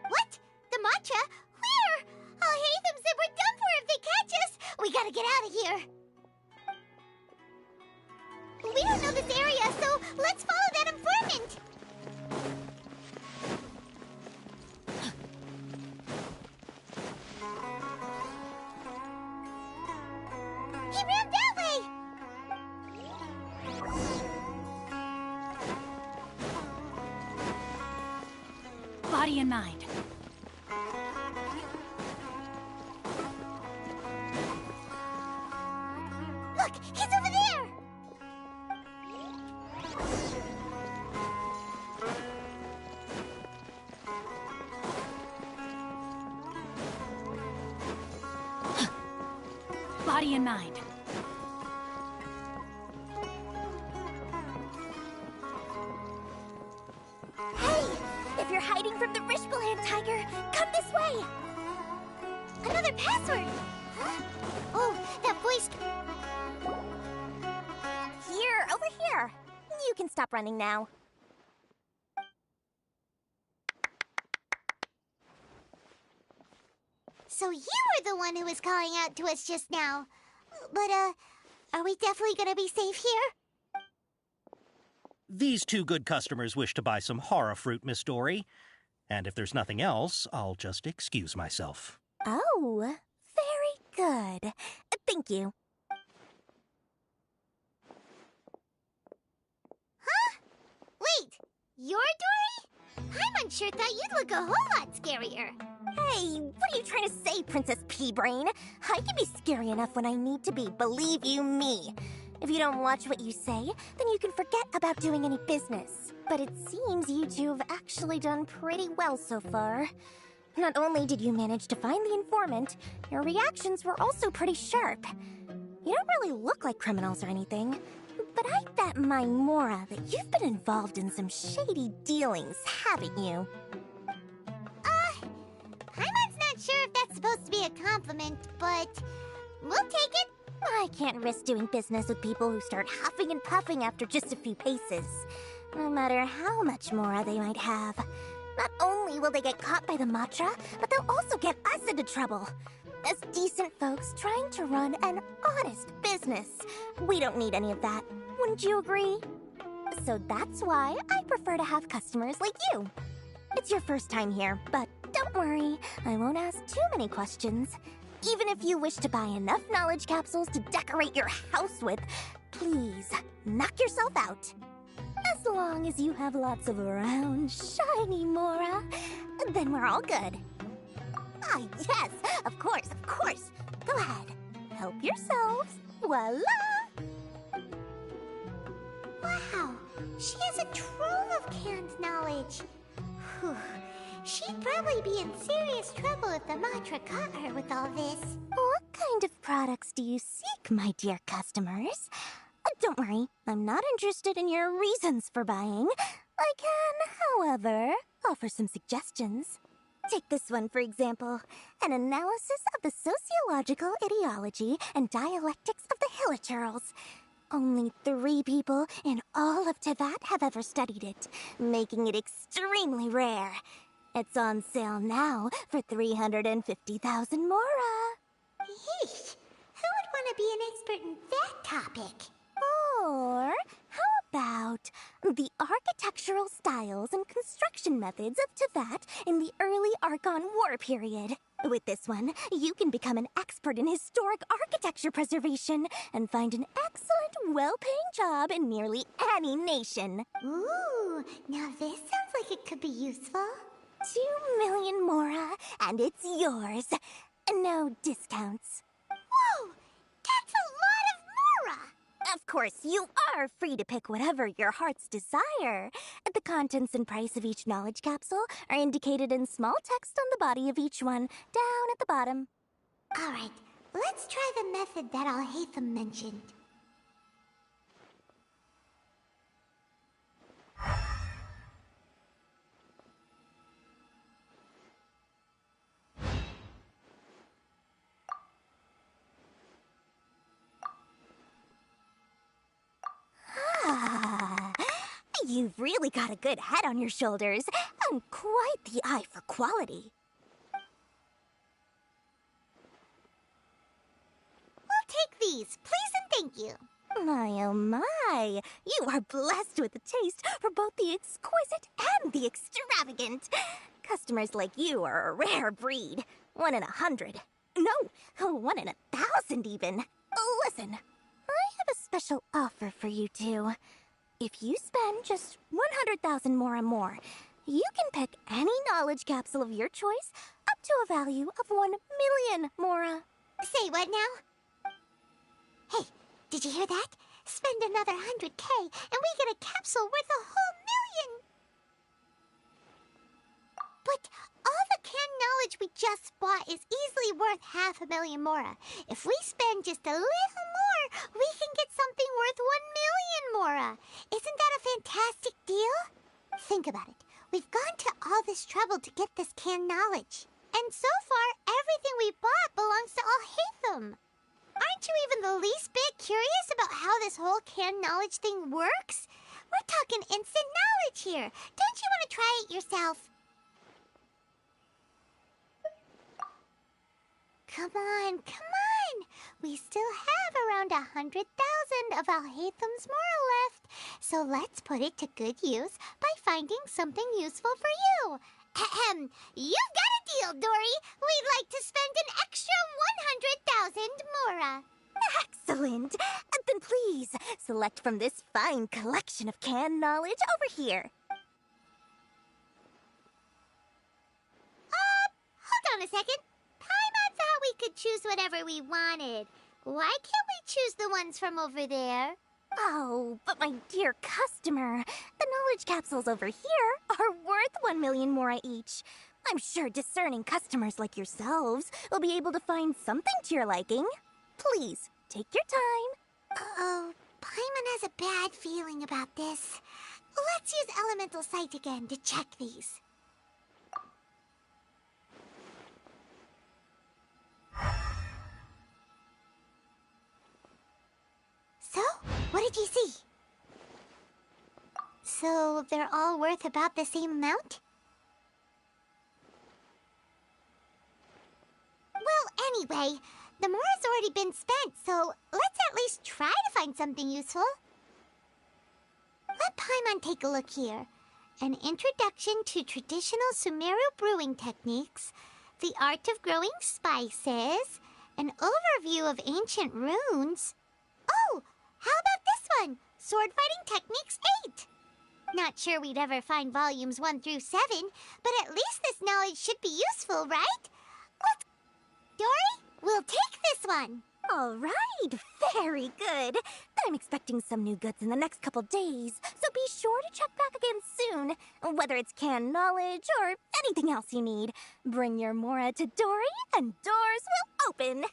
What? The Matra? Where? I'll hate them said we're done for if they catch us. We gotta get out of here. We don't know this area, so let's follow that informant. He ran that way! Body and mind. Look, he's over there! Body and mind. Hey! If you're hiding from the Rishbaland tiger, come this way! Another password! Huh? Oh, that voice... Here, over here. You can stop running now. So you were the one who was calling out to us just now. But, are we definitely gonna be safe here? These two good customers wish to buy some hara fruit, Miss Dory. And if there's nothing else, I'll just excuse myself. Oh, very good. Thank you. Huh? Wait, you're Dory? Paimon sure thought you'd look a whole lot scarier. Hey, what are you trying to say, Princess Pea-Brain? I can be scary enough when I need to be, believe you me. If you don't watch what you say, then you can forget about doing any business. But it seems you two have actually done pretty well so far. Not only did you manage to find the informant, your reactions were also pretty sharp. You don't really look like criminals or anything, but I bet my Mora that you've been involved in some shady dealings, haven't you? Paimon's not sure if that's supposed to be a compliment, but we'll take it. I can't risk doing business with people who start huffing and puffing after just a few paces. No matter how much Mora they might have. Not only will they get caught by the Matra, but they'll also get us into trouble. As decent folks trying to run an honest business. We don't need any of that. Wouldn't you agree? So that's why I prefer to have customers like you. It's your first time here, but Don't worry, I won't ask too many questions. Even if you wish to buy enough knowledge capsules to decorate your house with, please, knock yourself out. As long as you have lots of round, shiny Mora, then we're all good. Ah, yes, of course, of course. Go ahead, help yourselves. Voila! Wow, she has a trove of canned knowledge. Whew. She'd probably be in serious trouble if the Matra caught her with all this. What kind of products do you seek, my dear customers? Don't worry, I'm not interested in your reasons for buying. I can, however, offer some suggestions. Take this one, for example. An analysis of the sociological ideology and dialectics of the Hilichurls. Only 3 people in all of Teyvat have ever studied it, making it extremely rare. It's on sale now for 350,000 Mora. Yeesh, who would want to be an expert in that topic? Or how about the architectural styles and construction methods of Teyvat in the early Archon War period? With this one, you can become an expert in historic architecture preservation and find an excellent, well-paying job in nearly any nation. Ooh, now this sounds like it could be useful. 2 million Mora, and it's yours. No discounts. Whoa! That's a lot of Mora! Of course, you are free to pick whatever your heart's desire. The contents and price of each knowledge capsule are indicated in small text on the body of each one, down at the bottom. Alright, let's try the method that Alhaitham mentioned. You've really got a good head on your shoulders, and quite the eye for quality. We'll take these, please and thank you. My oh my, you are blessed with a taste for both the exquisite and the extravagant. Customers like you are a rare breed. 1 in 100. No, 1 in 1,000 even. Listen, I have a special offer for you two. If you spend just 100,000 Mora more, you can pick any knowledge capsule of your choice up to a value of 1 million Mora. Say what now? Hey, did you hear that? Spend another 100K and we get a capsule worth a whole million! But all the canned knowledge we just bought is easily worth 500,000 Mora. If we spend just a little more, we can get something worth 1 million Mora. Isn't that a fantastic deal? Think about it. We've gone to all this trouble to get this canned knowledge. And so far, everything we bought belongs to Alhaitham. Aren't you even the least bit curious about how this whole canned knowledge thing works? We're talking instant knowledge here. Don't you want to try it yourself? Come on, come on! We still have around 100,000 of Alhaitham's Mora left, so let's put it to good use by finding something useful for you. Ahem, you've got a deal, Dory. We'd like to spend an extra 100,000 Mora. Excellent! Then please, select from this fine collection of canned knowledge over here. Hold on a second. Paimon thought we could choose whatever we wanted. Why can't we choose the ones from over there? Oh, but my dear customer, the knowledge capsules over here are worth 1 million Mora each. I'm sure discerning customers like yourselves will be able to find something to your liking. Please, take your time. Uh-oh, Paimon has a bad feeling about this. Let's use Elemental Sight again to check these. So, what did you see? So, they're all worth about the same amount? Well, anyway, the Mora's already been spent, so let's at least try to find something useful. Let Paimon take a look here. An introduction to traditional Sumeru brewing techniques, the art of growing spices, an overview of ancient runes. Oh, how about this one? Sword Fighting Techniques 8. Not sure we'd ever find volumes 1 through 7, but at least this knowledge should be useful, right? Let's... Dory, we'll take this one. All right, very good. I'm expecting some new goods in the next couple days, so be sure to check back again soon. Whether it's canned knowledge or anything else you need, bring your Mora to Dory and doors will open.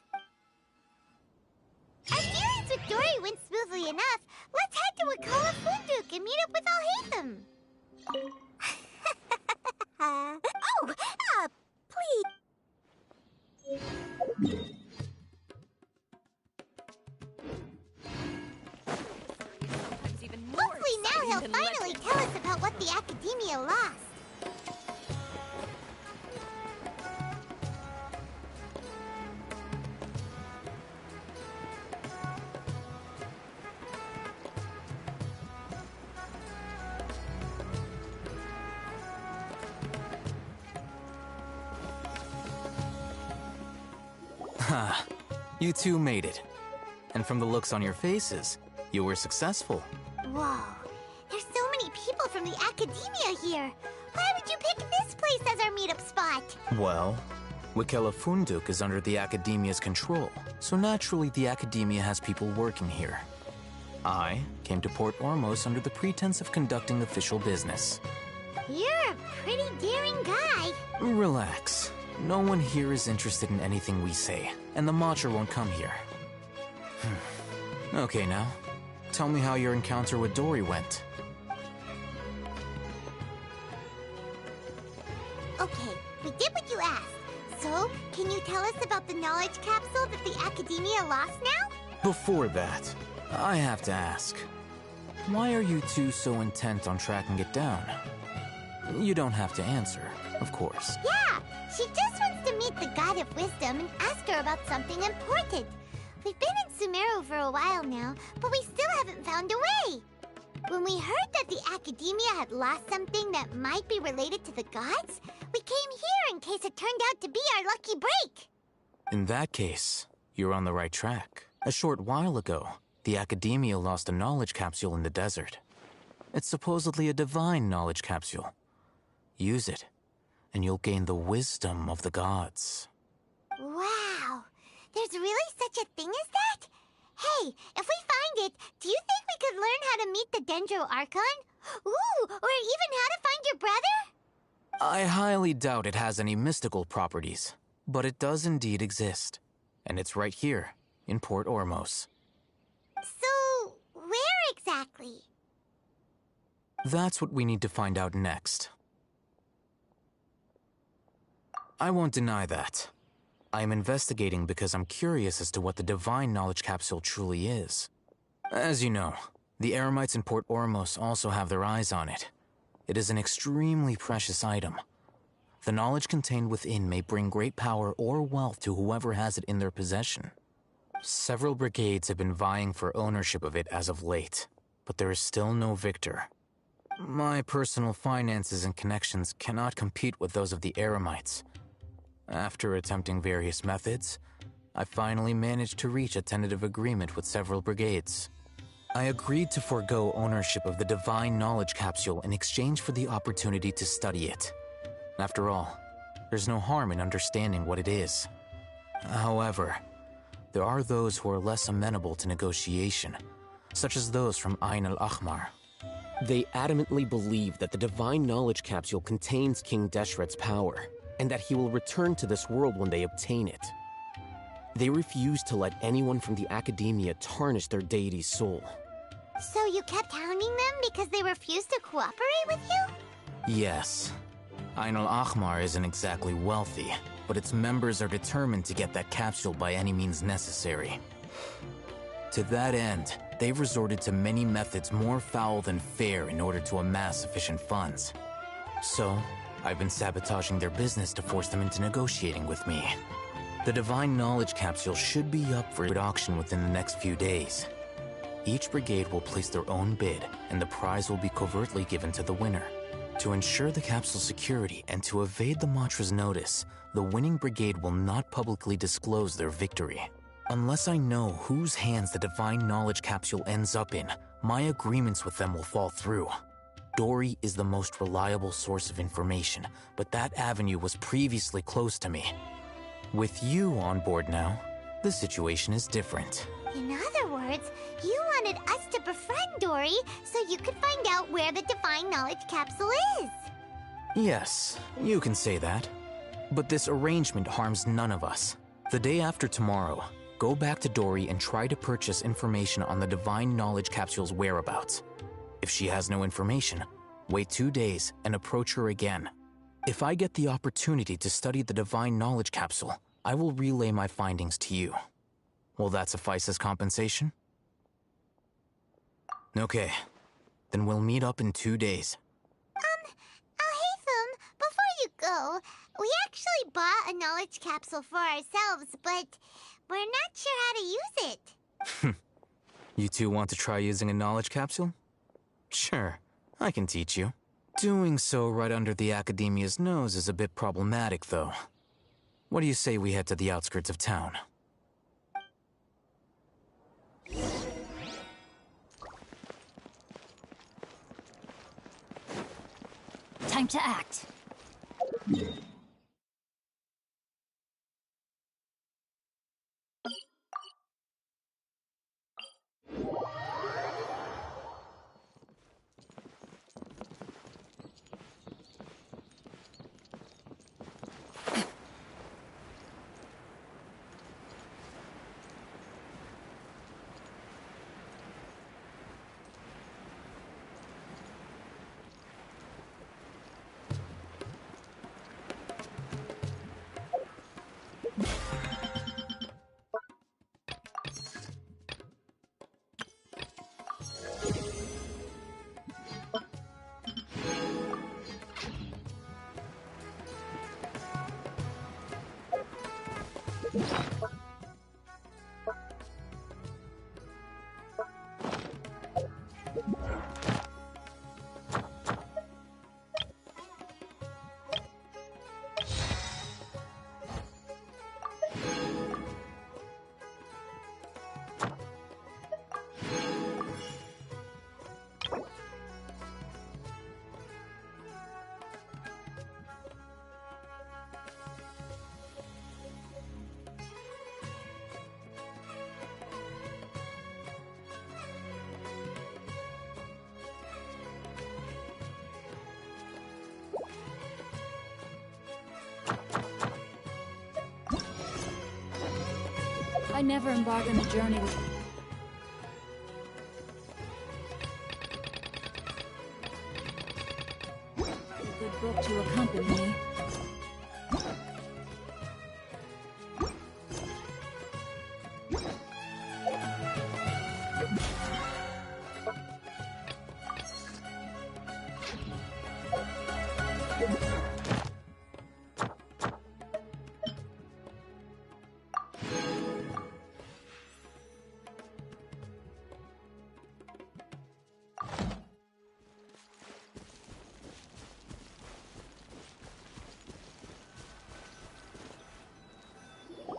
Our dealings with Dory went smoothly enough. Let's head to Wakala Funduk and meet up with Alhaitham. Please. Hopefully now he'll finally tell us about what the Academia lost. Ha! You two made it. And from the looks on your faces, you were successful. Whoa, there's so many people from the Academia here. Why would you pick this place as our meetup spot? Well, Wakela Funduk is under the Academia's control, so naturally the Academia has people working here. I came to Port Ormos under the pretense of conducting official business. You're a pretty daring guy. Relax. No one here is interested in anything we say, and the Matcha won't come here. Okay now, tell me how your encounter with Dory went. Okay, we did what you asked. So, can you tell us about the knowledge capsule that the Academia lost now? Before that, I have to ask, why are you two so intent on tracking it down? You don't have to answer, of course. Yeah, she just wants to meet the God of Wisdom and ask her about something important. We've been in Sumeru for a while now, but we still haven't found a way. When we heard that the Academia had lost something that might be related to the gods, we came here in case it turned out to be our lucky break. In that case, you're on the right track. A short while ago, the Academia lost a knowledge capsule in the desert. It's supposedly a divine knowledge capsule. Use it, and you'll gain the wisdom of the gods. Wow, there's really such a thing as that? Hey, if we find it, do you think we could learn how to meet the Dendro Archon? Ooh, or even how to find your brother? I highly doubt it has any mystical properties, but it does indeed exist. And it's right here, in Port Ormos. So, where exactly? That's what we need to find out next. I won't deny that. I am investigating because I'm curious as to what the divine knowledge capsule truly is. As you know, the Eremites in Port Ormos also have their eyes on it. It is an extremely precious item. The knowledge contained within may bring great power or wealth to whoever has it in their possession. Several brigades have been vying for ownership of it as of late, but there is still no victor. My personal finances and connections cannot compete with those of the Eremites. After attempting various methods, I finally managed to reach a tentative agreement with several brigades. I agreed to forego ownership of the divine knowledge capsule in exchange for the opportunity to study it. After all, there's no harm in understanding what it is. However, there are those who are less amenable to negotiation, such as those from Ain al-Ahmar. They adamantly believe that the divine knowledge capsule contains King Deshret's power, and that he will return to this world when they obtain it. They refuse to let anyone from the Academia tarnish their deity's soul. So you kept hounding them because they refused to cooperate with you? Yes. Ain al-Ahmar isn't exactly wealthy, but its members are determined to get that capsule by any means necessary. To that end, they've resorted to many methods more foul than fair in order to amass sufficient funds. So, I've been sabotaging their business to force them into negotiating with me. The divine knowledge capsule should be up for auction within the next few days. Each brigade will place their own bid, and the prize will be covertly given to the winner. To ensure the capsule's security and to evade the Matra's notice, the winning brigade will not publicly disclose their victory. Unless I know whose hands the Divine Knowledge Capsule ends up in, my agreements with them will fall through. Dory is the most reliable source of information, but that avenue was previously closed to me. With you on board now, the situation is different. In other words, you wanted us to befriend Dory so you could find out where the Divine Knowledge Capsule is. Yes, you can say that. But this arrangement harms none of us. The day after tomorrow, go back to Dory and try to purchase information on the Divine Knowledge Capsule's whereabouts. If she has no information, wait 2 days and approach her again. If I get the opportunity to study the Divine Knowledge Capsule, I will relay my findings to you. Will that suffice as compensation? Okay, then we'll meet up in 2 days. Alhaitham, before you go, we actually bought a knowledge capsule for ourselves, but we're not sure how to use it. You two want to try using a knowledge capsule? Sure, I can teach you. Doing so right under the Academia's nose is a bit problematic, though. What do you say we head to the outskirts of town? Time to act. I never embark on a journey with... a good book to accompany me.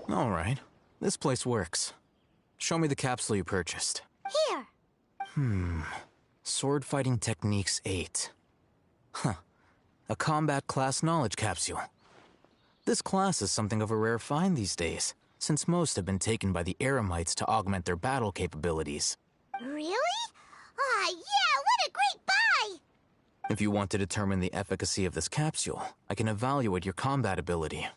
All right, this place works. Show me the capsule you purchased. Here. Sword Fighting Techniques 8. Huh. A combat class knowledge capsule. This class is something of a rare find these days, since most have been taken by the Eremites to augment their battle capabilities. Really? Ah, yeah, what a great buy! If you want to determine the efficacy of this capsule, I can evaluate your combat ability.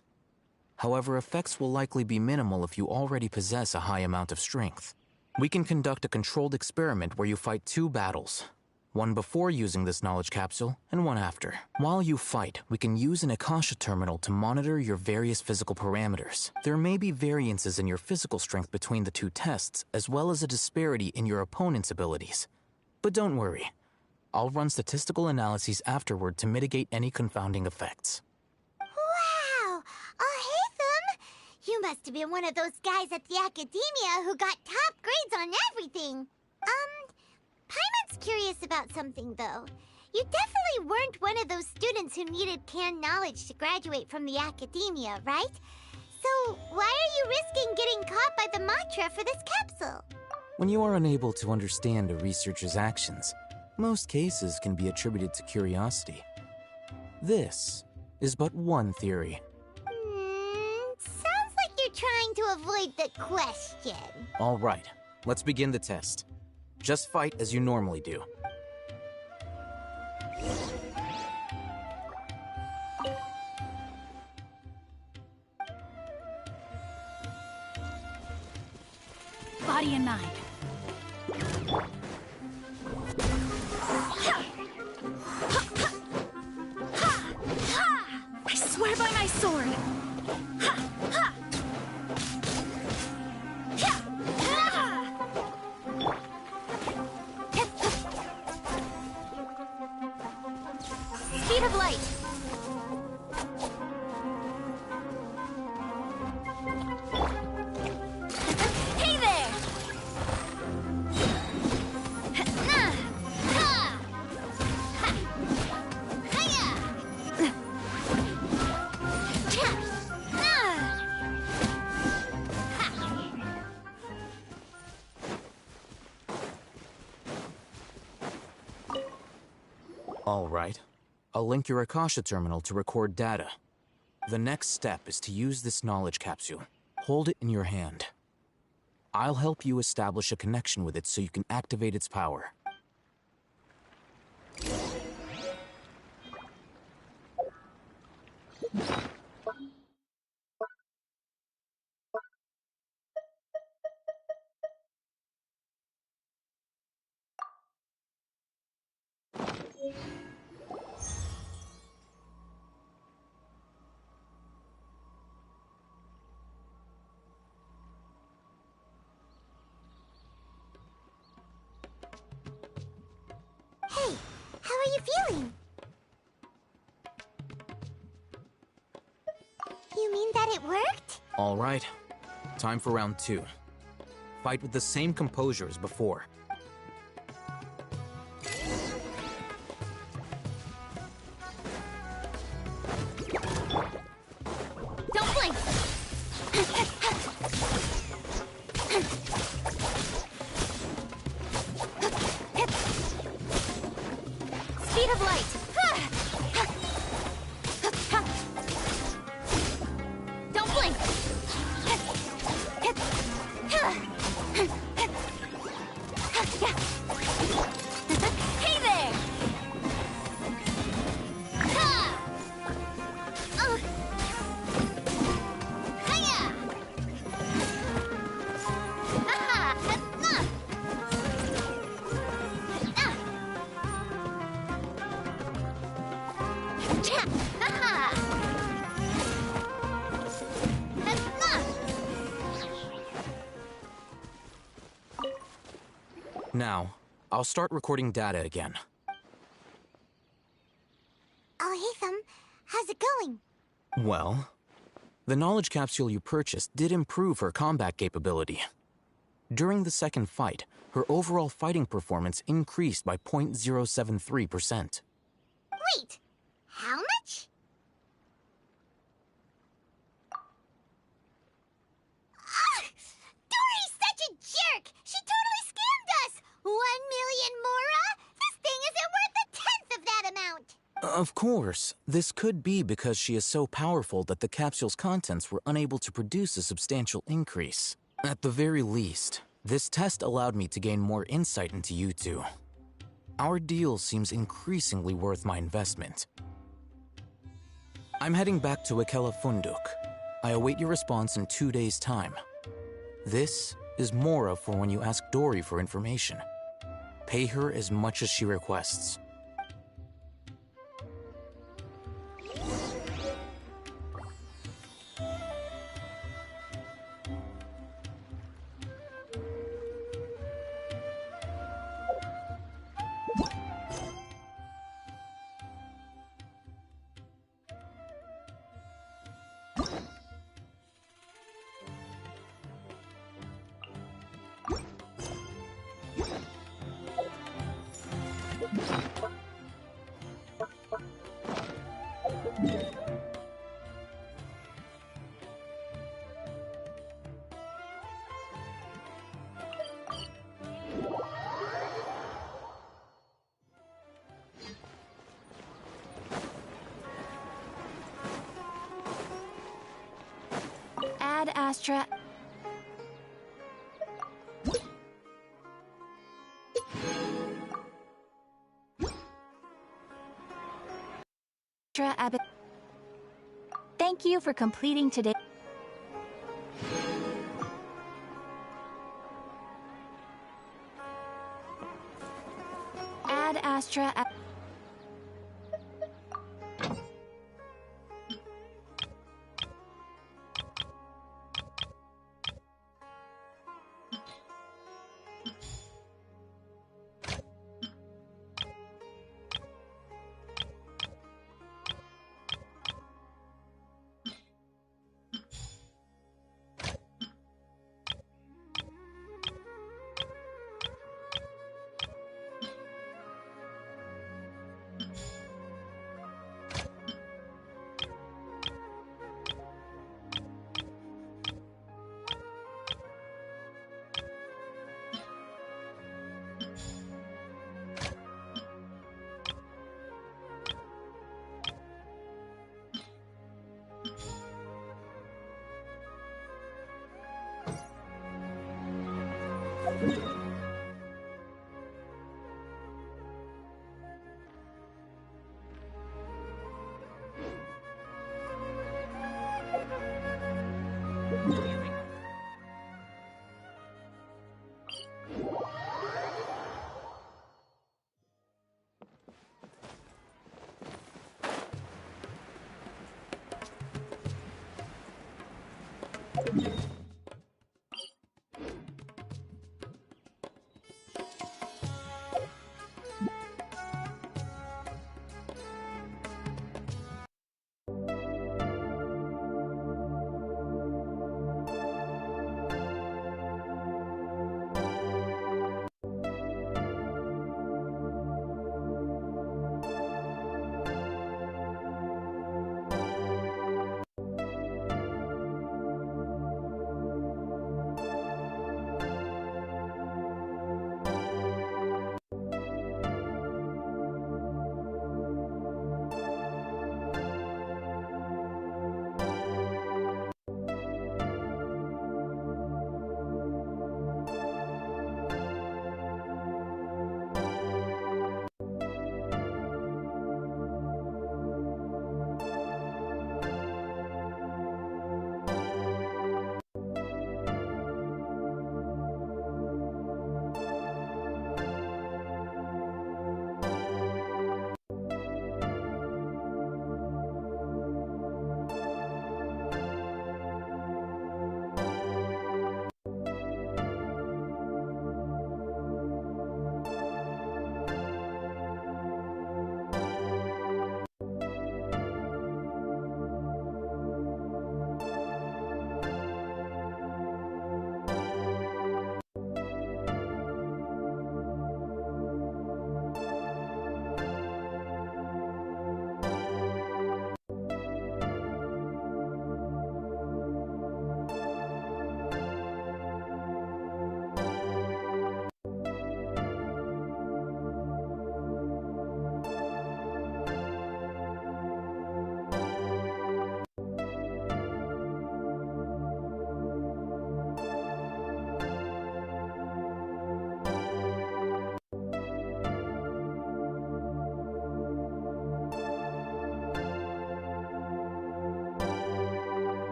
However, effects will likely be minimal if you already possess a high amount of strength. We can conduct a controlled experiment where you fight 2 battles. One before using this knowledge capsule, and one after. While you fight, we can use an Akasha terminal to monitor your various physical parameters. There may be variances in your physical strength between the 2 tests, as well as a disparity in your opponent's abilities. But don't worry. I'll run statistical analyses afterward to mitigate any confounding effects. Wow! Alhaitham! You must have been one of those guys at the Academia who got top grades on everything. Paimon's curious about something, though. You definitely weren't one of those students who needed canned knowledge to graduate from the academia, right? So, why are you risking getting caught by the mantra for this capsule? When you are unable to understand a researcher's actions, most cases can be attributed to curiosity. This is but one theory. Sounds like you're trying to avoid the question. All right, let's begin the test. Just fight as you normally do. Body and mind. I swear by my sword. Speed of light. Hey there! All right. I'll link your Akasha terminal to record data. The next step is to use this knowledge capsule. Hold it in your hand. I'll help you establish a connection with it so you can activate its power. Hey, how are you feeling? You mean that it worked? All right. Time for round 2. Fight with the same composure as before. Don't blink! Speed of light! Don't blink! Hey there! Now, I'll start recording data again. Oh, hey, how's it going? Well, the knowledge capsule you purchased did improve her combat capability. During the second fight, her overall fighting performance increased by 0.073%. Wait, how much? Dory's such a jerk! She totally scammed us! 1 million mora? This thing isn't worth a tenth of that amount! Of course, this could be because she is so powerful that the capsule's contents were unable to produce a substantial increase. At the very least, this test allowed me to gain more insight into you two. Our deal seems increasingly worth my investment. I'm heading back to Akela Funduk. I await your response in 2 days' time. This is Mora for when you ask Dory for information. Pay her as much as she requests. Astra... Thank you for completing today. Ad Astra... Here we